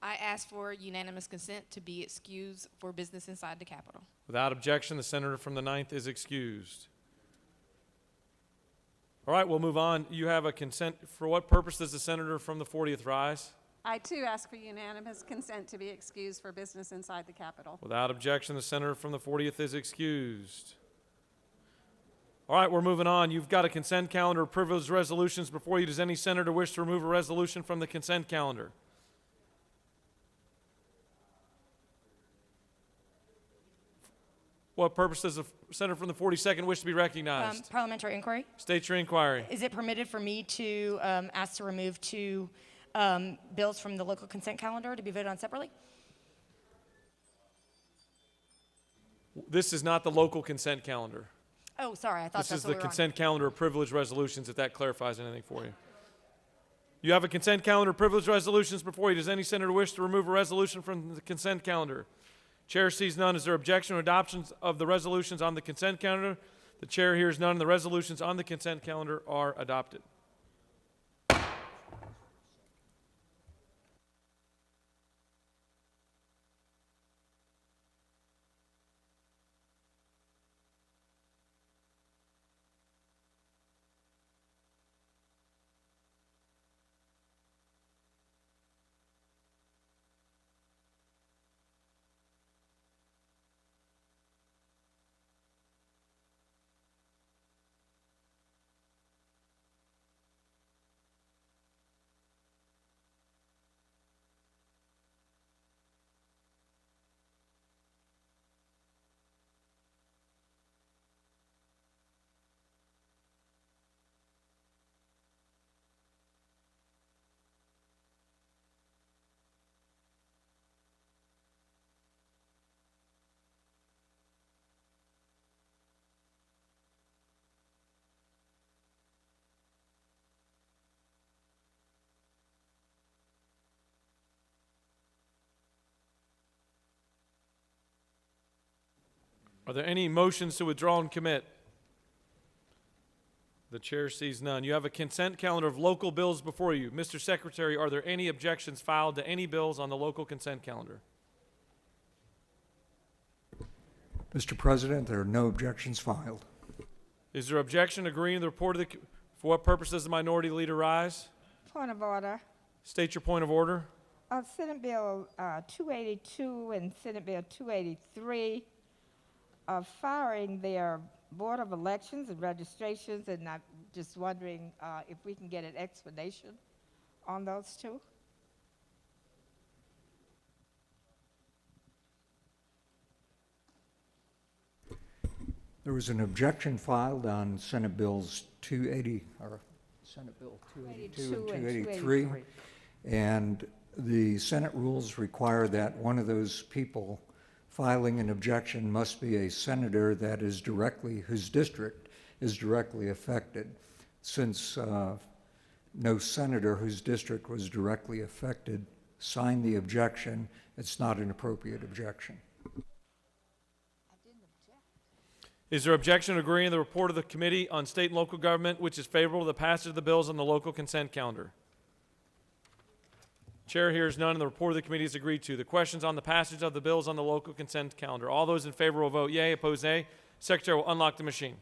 I ask for unanimous consent to be excused for business inside the Capitol. Without objection, the senator from the 9th is excused. All right, we'll move on. You have a consent. For what purpose does the senator from the 40th rise? I, too, ask for unanimous consent to be excused for business inside the Capitol. Without objection, the senator from the 40th is excused. All right, we're moving on. You've got a consent calendar of privileged resolutions before you. Does any senator wish to remove a resolution from the consent calendar? What purpose does the senator from the 42nd wish to be recognized? Parliamentary inquiry. State your inquiry. Is it permitted for me to ask to remove 2 bills from the local consent calendar to be voted on separately? This is not the local consent calendar. Oh, sorry, I thought This that's is what the we were on. consent calendar of privileged resolutions, if that clarifies anything for you. You have a consent calendar of privileged resolutions before you. Does any senator wish to remove a resolution from the consent calendar? Chair sees none. Is there objection or adoption of the resolutions on the consent calendar? The chair hears none, and the resolutions on the consent calendar are adopted. Are there any motions to withdraw and commit? The chair sees none. You have a consent calendar of local bills before you. Mr. Secretary, are there any objections filed to any bills on the local consent calendar? Mr. President, there are no objections filed. Is there objection agreeing to the report of the... For what purpose does the minority leader rise? Point of order. State your point of order. Senate Bill 282 and Senate Bill 283 are firing their Board of Elections and Registrations, and I'm just wondering if we can get an explanation on those two. There was an objection filed on Senate Bills 280, or Senate Bill 282 and 283, and the Senate rules require that one of those people filing an objection must be a senator that is directly, whose district is directly affected. Since no senator whose district was directly affected signed the objection, it's not an appropriate objection. Is there objection agreeing to the report of the Committee on State and Local Government, which is favorable to the passage of the bills on the local consent calendar? Chair hears none, and the report of the committee is agreed to. The questions on the passage of the bills on the local consent calendar. All those in favor will vote yea, opposed nay. Secretary will unlock the machine.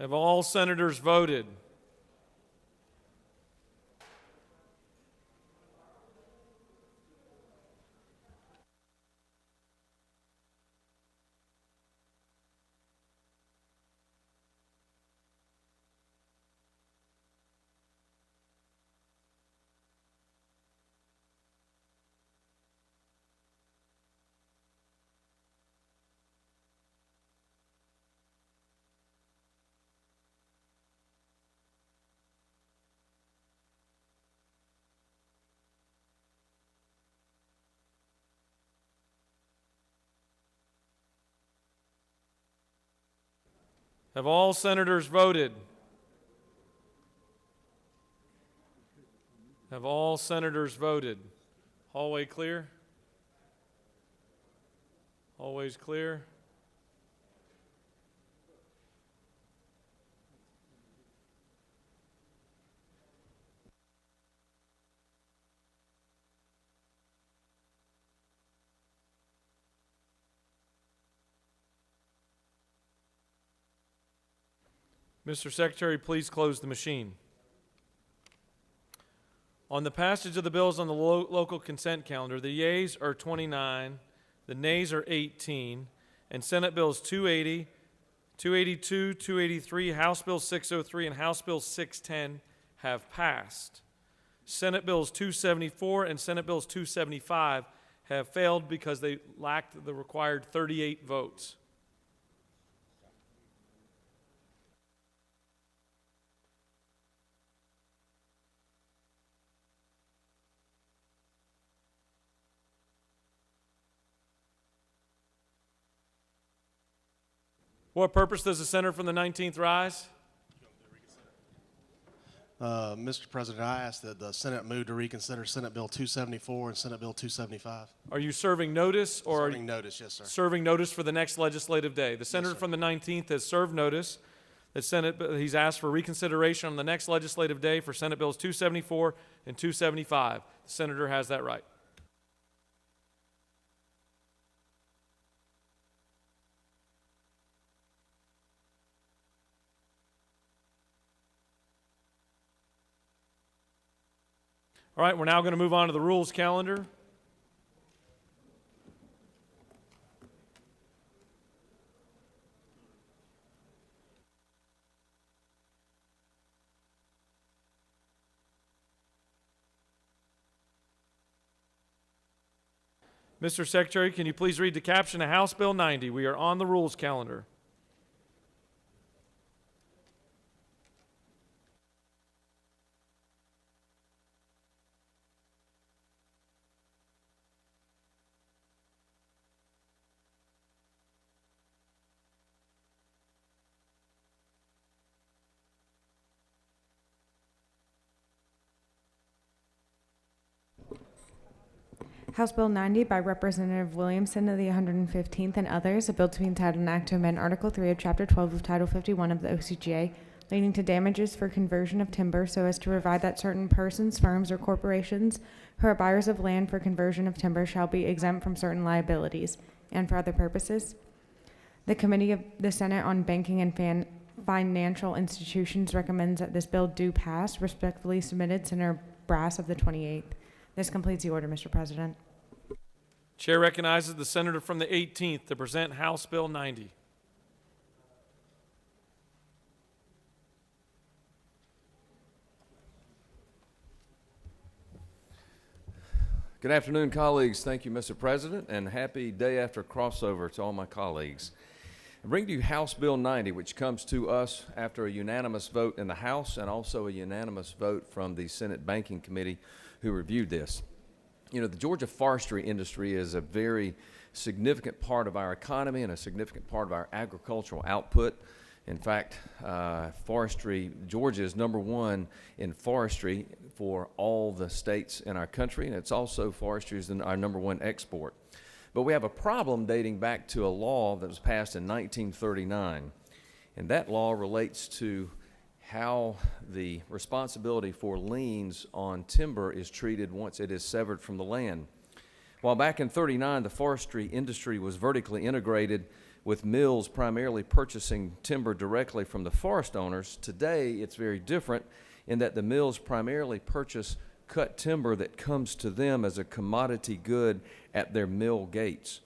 Have all senators voted? Have all senators voted? Have all senators voted? Hallway clear? Hallways clear? Mr. Secretary, please close the machine. On the passage of the bills on the local consent calendar, the yeas are 29, the nays are 18, and Senate Bills 280, 282, 283, House Bill 603, and House Bill 610 have passed. Senate Bills 274 and Senate Bills 275 have failed because they lacked the required 38 votes. What purpose does the senator from the 19th rise? Mr. President, I ask that the Senate move to reconsider Senate Bill 274 and Senate Bill 275. Are you serving notice or Serving notice, yes, sir. serving notice for the next legislative day? The senator from the 19th has served notice that he's asked for reconsideration on the next legislative day for Senate Bills 274 and 275. The senator has that right. All right, we're now going to move on to the rules calendar. Mr. Secretary, can you please read the caption of House Bill 90? We are on the rules calendar. House Bill 90 by Representative Williamson of the 115th and others, a bill to be entitled an act to amend Article 3 of Chapter 12 of Title 51 of the OCGA, leading to damages for conversion of timber so as to provide that certain persons, firms, or corporations who are buyers of land for conversion of timber shall be exempt from certain liabilities, and for other purposes. The Committee of the Senate on Banking and Financial Institutions recommends that this bill do pass. Respectfully submitted, Senator Brass of the 28th. This completes the order, Mr. President. Chair recognizes the senator from the 18th to present House Bill 90. Good afternoon, colleagues. Thank you, Mr. President, and happy day after crossover to all my colleagues. I bring to you House Bill 90, which comes to us after a unanimous vote in the House and also a unanimous vote from the Senate Banking Committee who reviewed this. You know, the Georgia forestry industry is a very significant part of our economy and a significant part of our agricultural output. In fact, Georgia is #1 in forestry for all the states in our country, and it's also forestry is our #1 export. But we have a problem dating back to a law that was passed in 1939, and that law relates to how the responsibility for liens on timber is treated once it is severed from the land. While back in 39, the forestry industry was vertically integrated with mills primarily purchasing timber directly from the forest owners, today it's very different in that the mills primarily purchase cut timber that comes to them as a commodity good at their mill gates.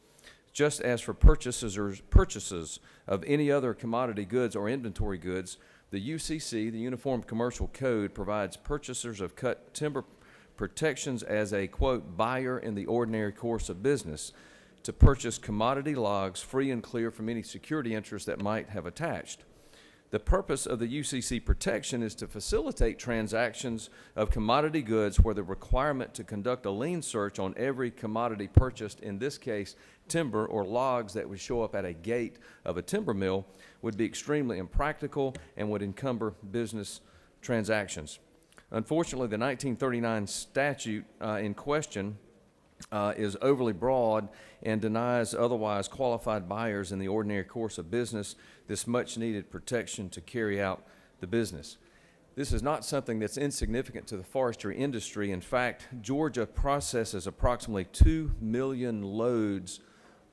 Just as for purchases of any other commodity goods or inventory goods, the UCC, the Uniform Commercial Code, provides purchasers of cut timber protections as a, quote, buyer in the ordinary course of business to purchase commodity logs free and clear from any security interest that might have attached. The purpose of the UCC protection is to facilitate transactions of commodity goods where the requirement to conduct a lien search on every commodity purchased, in this case timber or logs that would show up at a gate of a timber mill, would be extremely impractical and would encumber business transactions. Unfortunately, the 1939 statute in question is overly broad and denies otherwise qualified buyers in the ordinary course of business this much needed protection to carry out the business. This is not something that's insignificant to the forestry industry. In fact, Georgia processes approximately 2 million loads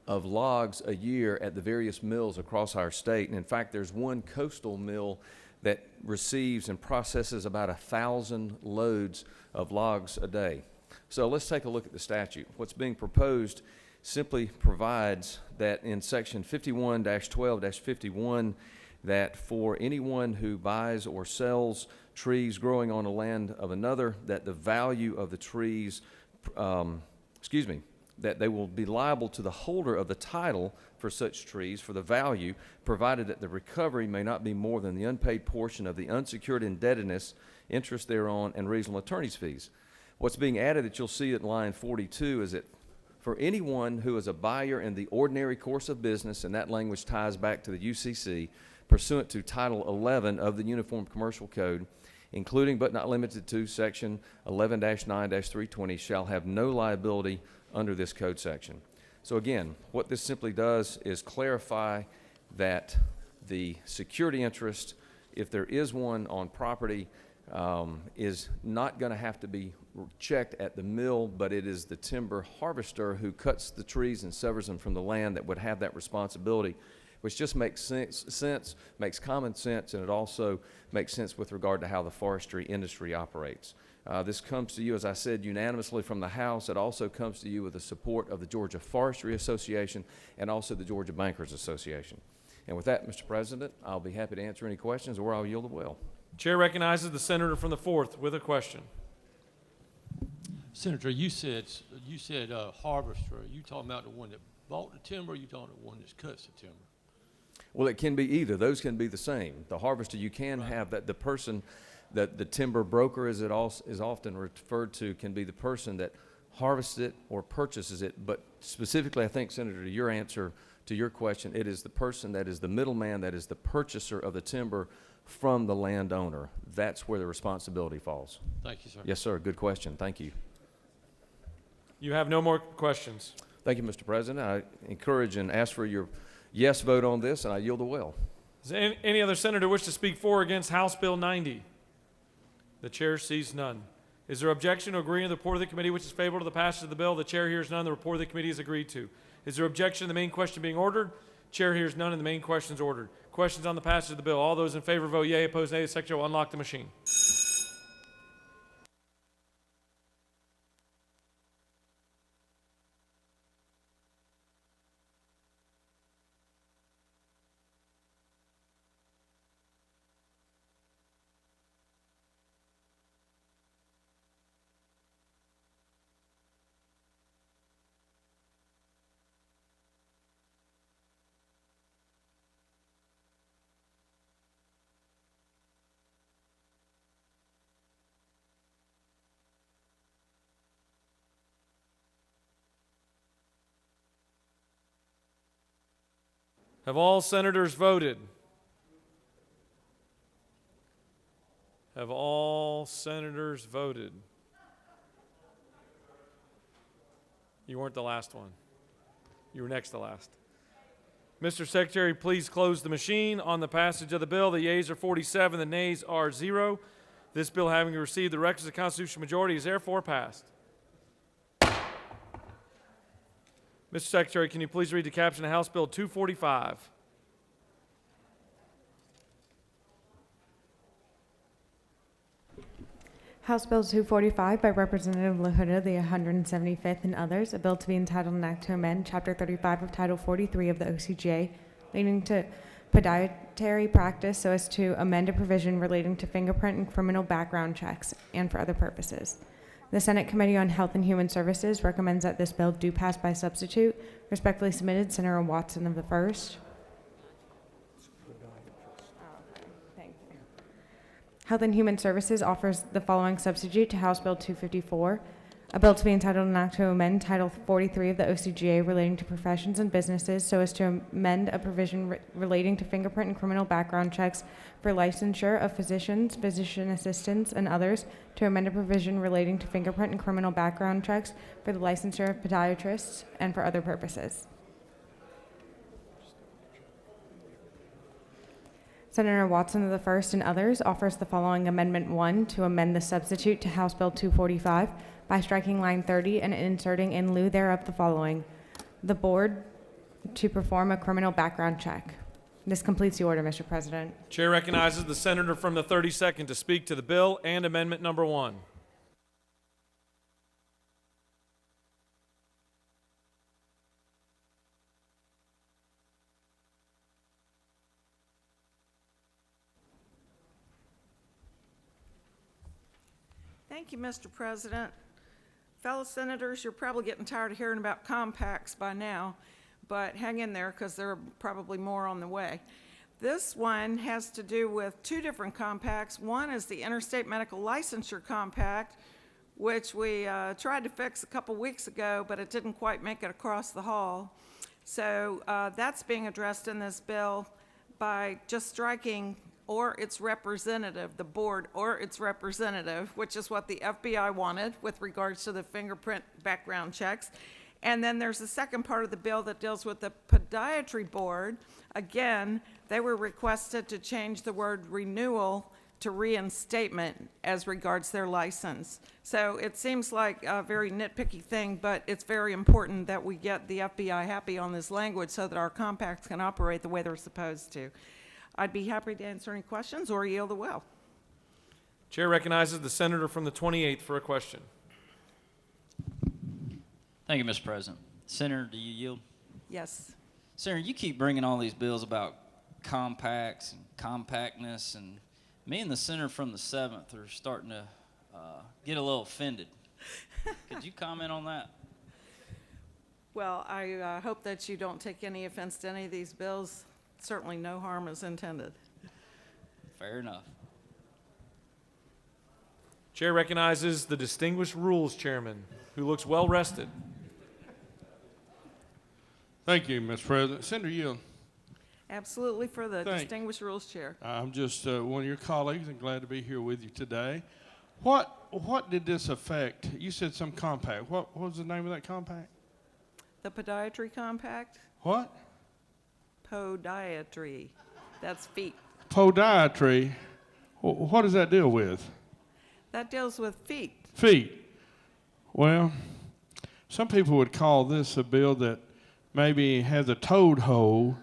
of logs a year at the various mills across our state. And in fact, there's one coastal mill that receives and processes about 1,000 loads of logs a day. So let's take a look at the statute. What's being proposed simply provides that in section 51-12-51 that for anyone who buys or sells trees growing on the land of another, that the value of the trees, that they will be liable to the holder of the title for such trees for the value, provided that the recovery may not be more than the unpaid portion of the unsecured indebtedness, interest thereon, and reasonable attorney's fees. What's being added that you'll see at line 42 is that for anyone who is a buyer in the ordinary course of business, and that language ties back to the UCC, pursuant to Title 11 of the Uniform Commercial Code, including but not limited to section 11-9-320, shall have no liability under this code section. So again, what this simply does is clarify that the security interest, if there is one on property, is not going to have to be checked at the mill, but it is the timber harvester who cuts the trees and severs them from the land that would have that responsibility, which just makes sense, makes common sense, and it also makes sense with regard to how the forestry industry operates. This comes to you, as I said, unanimously from the House. It also comes to you with the support of the Georgia Forestry Association and also the Georgia Bankers Association. And with that, Mr. President, I'll be happy to answer any questions, or I'll yield the will. Chair recognizes the senator from the 4th with a question. Senator, you said harvester. Are you talking about the one that bought the timber, or are you talking about the one that cuts the timber? Well, it can be either. Those can be the same. The harvester, you can have that. The person, that the timber broker, as it is often referred to, can be the person that harvests it or purchases it. But specifically, I think, Senator, to your answer to your question, it is the person that is the middleman, that is the purchaser of the timber from the landowner. That's where the responsibility falls. Thank you, sir. Yes, sir. Good question. Thank you. You have no more questions. Thank you, Mr. President. I encourage and ask for your yes vote on this, and I yield the will. Does any other senator wish to speak for or against House Bill 90? The chair sees none. Is there objection to agreeing to the report of the committee which is favorable to the passage of the bill? The chair hears none. The report of the committee is agreed to. Is there objection to the main question being ordered? Chair hears none, and the main question is ordered. Questions on the passage of the bill. All those in favor vote yea. Opposed, nay. The secretary will unlock the machine. Have all senators voted? Have all senators voted? You weren't the last one. You were next to last. Mr. Secretary, please close the machine on the passage of the bill. The yeas are 47, the nays are 0. This bill, having received the requisite constitutional majority, is therefore passed. Mr. Secretary, can you please read the caption of House Bill 245? House Bill 245 by Representative LaHuda, the 175th, and others, a bill to be entitled an act to amend Chapter 35 of Title 43 of the OCGA, leading to podiatry practice so as to amend a provision relating to fingerprint and criminal background checks and for other purposes. The Senate Committee on Health and Human Services recommends that this bill do pass by substitute. Respectfully submitted, Senator Watson of the 1st. Thank you. Health and Human Services offers the following substitute to House Bill 254, a bill to be entitled an act to amend Title 43 of the OCGA relating to professions and businesses so as to amend a provision relating to fingerprint and criminal background checks for licensure of physicians, physician assistants, and others, to amend a provision relating to fingerprint and criminal background checks for the licensure of podiatrists and for other purposes. Senator Watson of the 1st and others offers the following Amendment 1 to amend the substitute to House Bill 245 by striking line 30 and inserting in lieu thereof the following: the board to perform a criminal background check. This completes the order, Mr. President. Chair recognizes the senator from the 32nd to speak to the bill and Amendment number 1. Thank you, Mr. President. Fellow senators, you're probably getting tired of hearing about compacts by now, but hang in there because there are probably more on the way. This one has to do with two different compacts. One is the Interstate Medical Licensure Compact, which we tried to fix a couple weeks ago, but it didn't quite make it across the hall. So that's being addressed in this bill by just striking or its representative, the board or its representative, which is what the FBI wanted with regards to the fingerprint background checks. And then there's the second part of the bill that deals with the podiatry board. Again, they were requested to change the word renewal to reinstatement as regards their license. So it seems like a very nitpicky thing, but it's very important that we get the FBI happy on this language so that our compacts can operate the way they're supposed to. I'd be happy to answer any questions or yield the will. Chair recognizes the senator from the 28th for a question. Thank you, Mr. President. Senator, do you yield? Yes. Senator, you keep bringing all these bills about compacts and compactness, and me and the senator from the 7th are starting to get a little offended. Could you comment on that? Well, I hope that you don't take any offense to any of these bills. Certainly no harm is intended. Fair enough. Chair recognizes the distinguished rules chairman, who looks well rested. Thank you, Mr. President. Senator Yield. Absolutely, for the Thank- distinguished rules chair. I'm just one of your colleagues and glad to be here with you today. What did this affect? You said some compact. What was the name of that compact? The podiatry compact? What? Podiatry. That's feet. Podiatry. What does that deal with? That deals with feet. Feet. Well, some people would call this a bill that maybe has a toad hole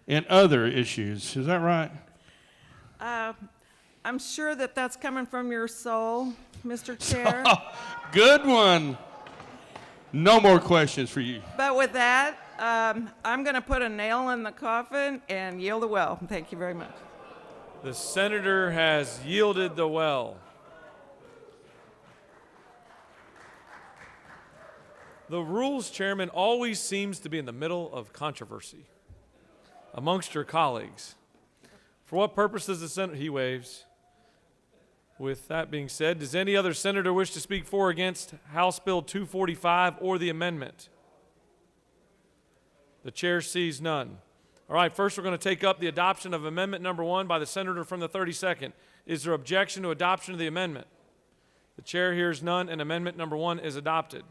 in other issues. Is that right? I'm sure that that's coming from your soul, Mr. Chair. Good one. No more questions for you. But with that, I'm going to put a nail in the coffin and yield the well. Thank you very much. The senator has yielded the well. The rules chairman always seems to be in the middle of controversy amongst your colleagues. For what purpose does the senator? He waves. With that being said, does any other senator wish to speak for or against House Bill 245 or the amendment? The chair sees none. All right, first we're going to take up the adoption of amendment number 1 by the senator from the 32nd. Is there objection to adoption of the amendment? The chair hears none, and amendment number 1 is adopted.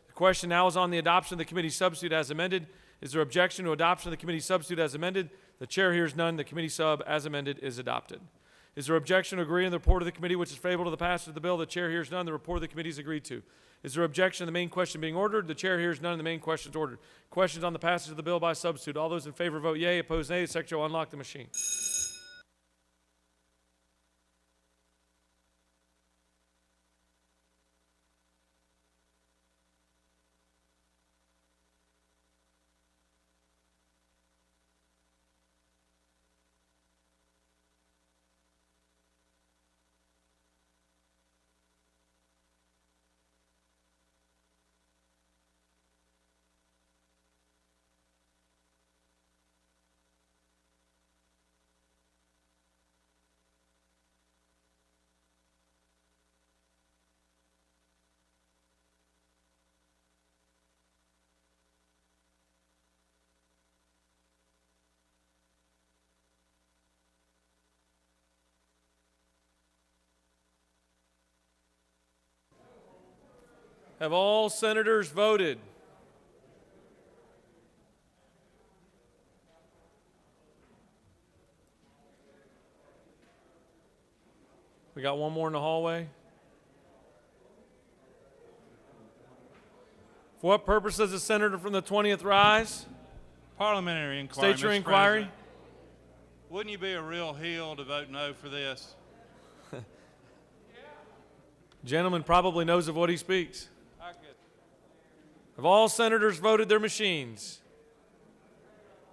The question now is on the adoption of the committee substitute as amended. Is there objection to adoption of the committee substitute as amended? The chair hears none. The committee sub as amended is adopted. Is there objection to agreeing to the report of the committee which is favorable to the passage of the bill? The chair hears none. The report of the committee is agreed to. Is there objection to the main question being ordered? The chair hears none. The main question is ordered. Questions on the passage of the bill by substitute. All those in favor vote yea. Opposed nay. The secretary will unlock the machine. Have all senators voted? We got one more in the hallway. For what purpose does the senator from the 20th rise? Parliamentary inquiry. State your Mr. inquiry. President. Wouldn't you be a real heel to vote no for this? Gentleman probably knows of what he speaks. Have all senators voted their machines?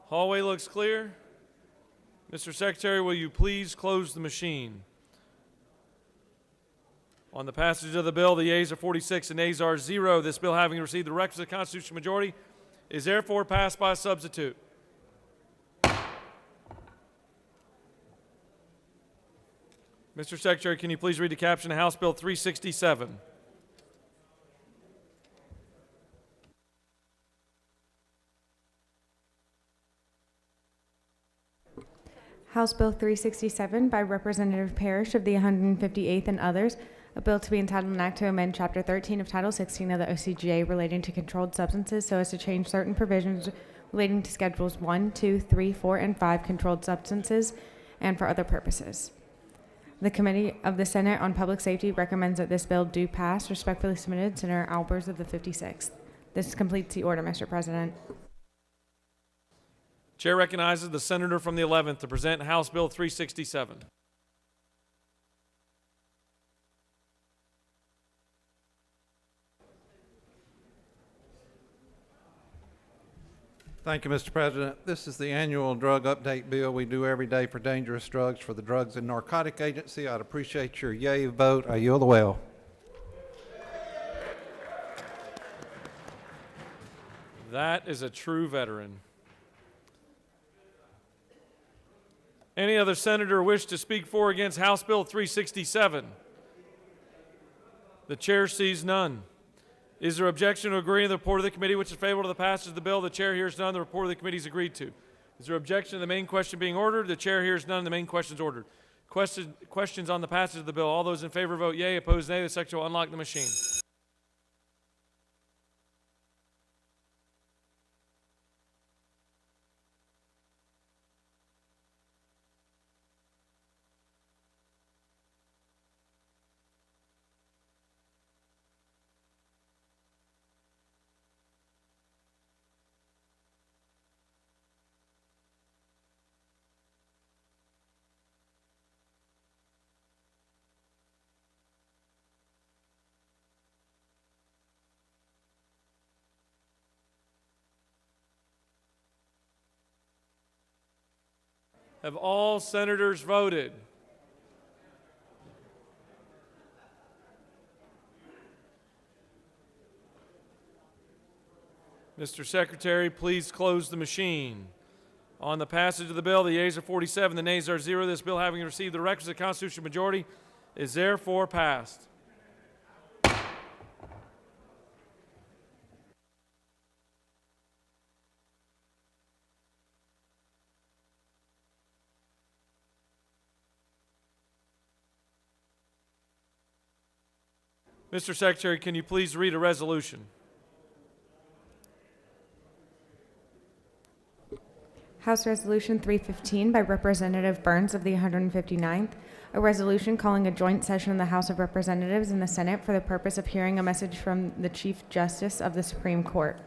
Hallway looks clear. Mr. Secretary, will you please close the machine? On the passage of the bill, the yeas are 46 and nays are 0. This bill, having received the requisite constitutional majority, is therefore passed by substitute. Mr. Secretary, can you please read the caption of House Bill 367? House Bill 367 by Representative Parrish of the 158th and others, a bill to be entitled an act to amend Chapter 13 of Title 16 of the OCGA relating to controlled substances so as to change certain provisions relating to Schedules 1, 2, 3, 4, and 5 controlled substances and for other purposes. The Committee of the Senate on Public Safety recommends that this bill do pass. Respectfully submitted, Senator Albers of the 56th. This completes the order, Mr. President. Chair recognizes the senator from the 11th to present House Bill 367. Thank you, Mr. President. This is the annual drug update bill we do every day for dangerous drugs for the Drugs and Narcotic Agency. I'd appreciate your yea vote. I yield the well. That is a true veteran. Any other senator wish to speak for or against House Bill 367? The chair sees none. Is there objection to agreeing to the report of the committee which is favorable to the passage of the bill? The chair hears none. The report of the committee is agreed to. Is there objection to the main question being ordered? The chair hears none. The main question is ordered. Questions on the passage of the bill. All those in favor vote yea. Opposed nay. The secretary will unlock the machine. Have all senators voted? Mr. Secretary, please close the machine. On the passage of the bill, the yeas are 47, the nays are 0. This bill, having received the requisite constitutional majority, is therefore passed. Mr. Secretary, can you please read a resolution? House Resolution 315 by Representative Burns of the 159th, a resolution calling a joint session of the House of Representatives and the Senate for the purpose of hearing a message from the Chief Justice of the Supreme Court.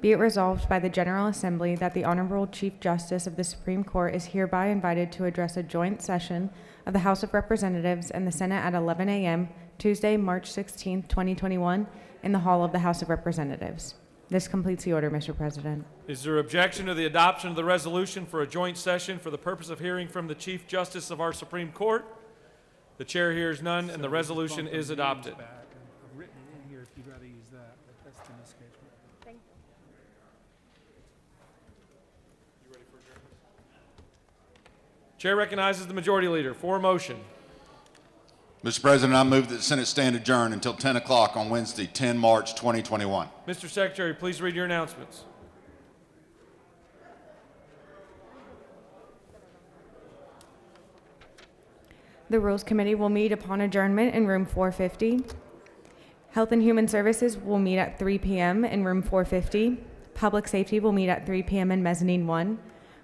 Be it resolved by the General Assembly that the Honorable Chief Justice of the Supreme Court is hereby invited to address a joint session of the House of Representatives and the Senate at 11 a.m. Tuesday, March 16, 2021, in the Hall of the House of Representatives. This completes the order, Mr. President. Is there objection to the adoption of the resolution for a joint session for the purpose of hearing from the Chief Justice of our Supreme Court? The chair hears none, and the resolution is adopted. I've written it in here if you'd rather use that, but that's the miscase. Thank you. Chair recognizes the majority leader for a motion. Mr. President, I move that the Senate stand adjourned until 10 o'clock on Wednesday, 10 March 2021. Mr. Secretary, please read your announcements. The Rules Committee will meet upon adjournment in room 450. Health and Human Services will meet at 3 p.m. in room 450. Public Safety will meet at 3 p.m. in mezzanine 1.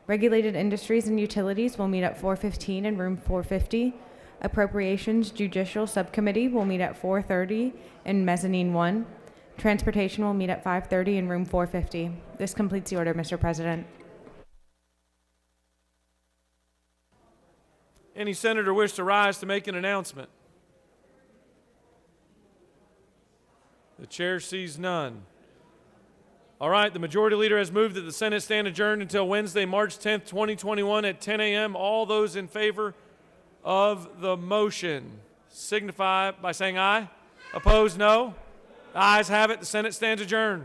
Regulated Industries and Utilities will meet at 4:15 in room 450. Appropriations Judicial Subcommittee will meet at 4:30 in mezzanine 1. Transportation will meet at 5:30 in room 450. This completes the order, Mr. President. Any senator wish to rise to make an announcement? The chair sees none. All right, the majority leader has moved that the Senate stand adjourned until Wednesday, March 10th, 2021 at 10 a.m. All those in favor of the motion signify by saying aye. Opposed, no. The ayes have it. The Senate stands adjourned.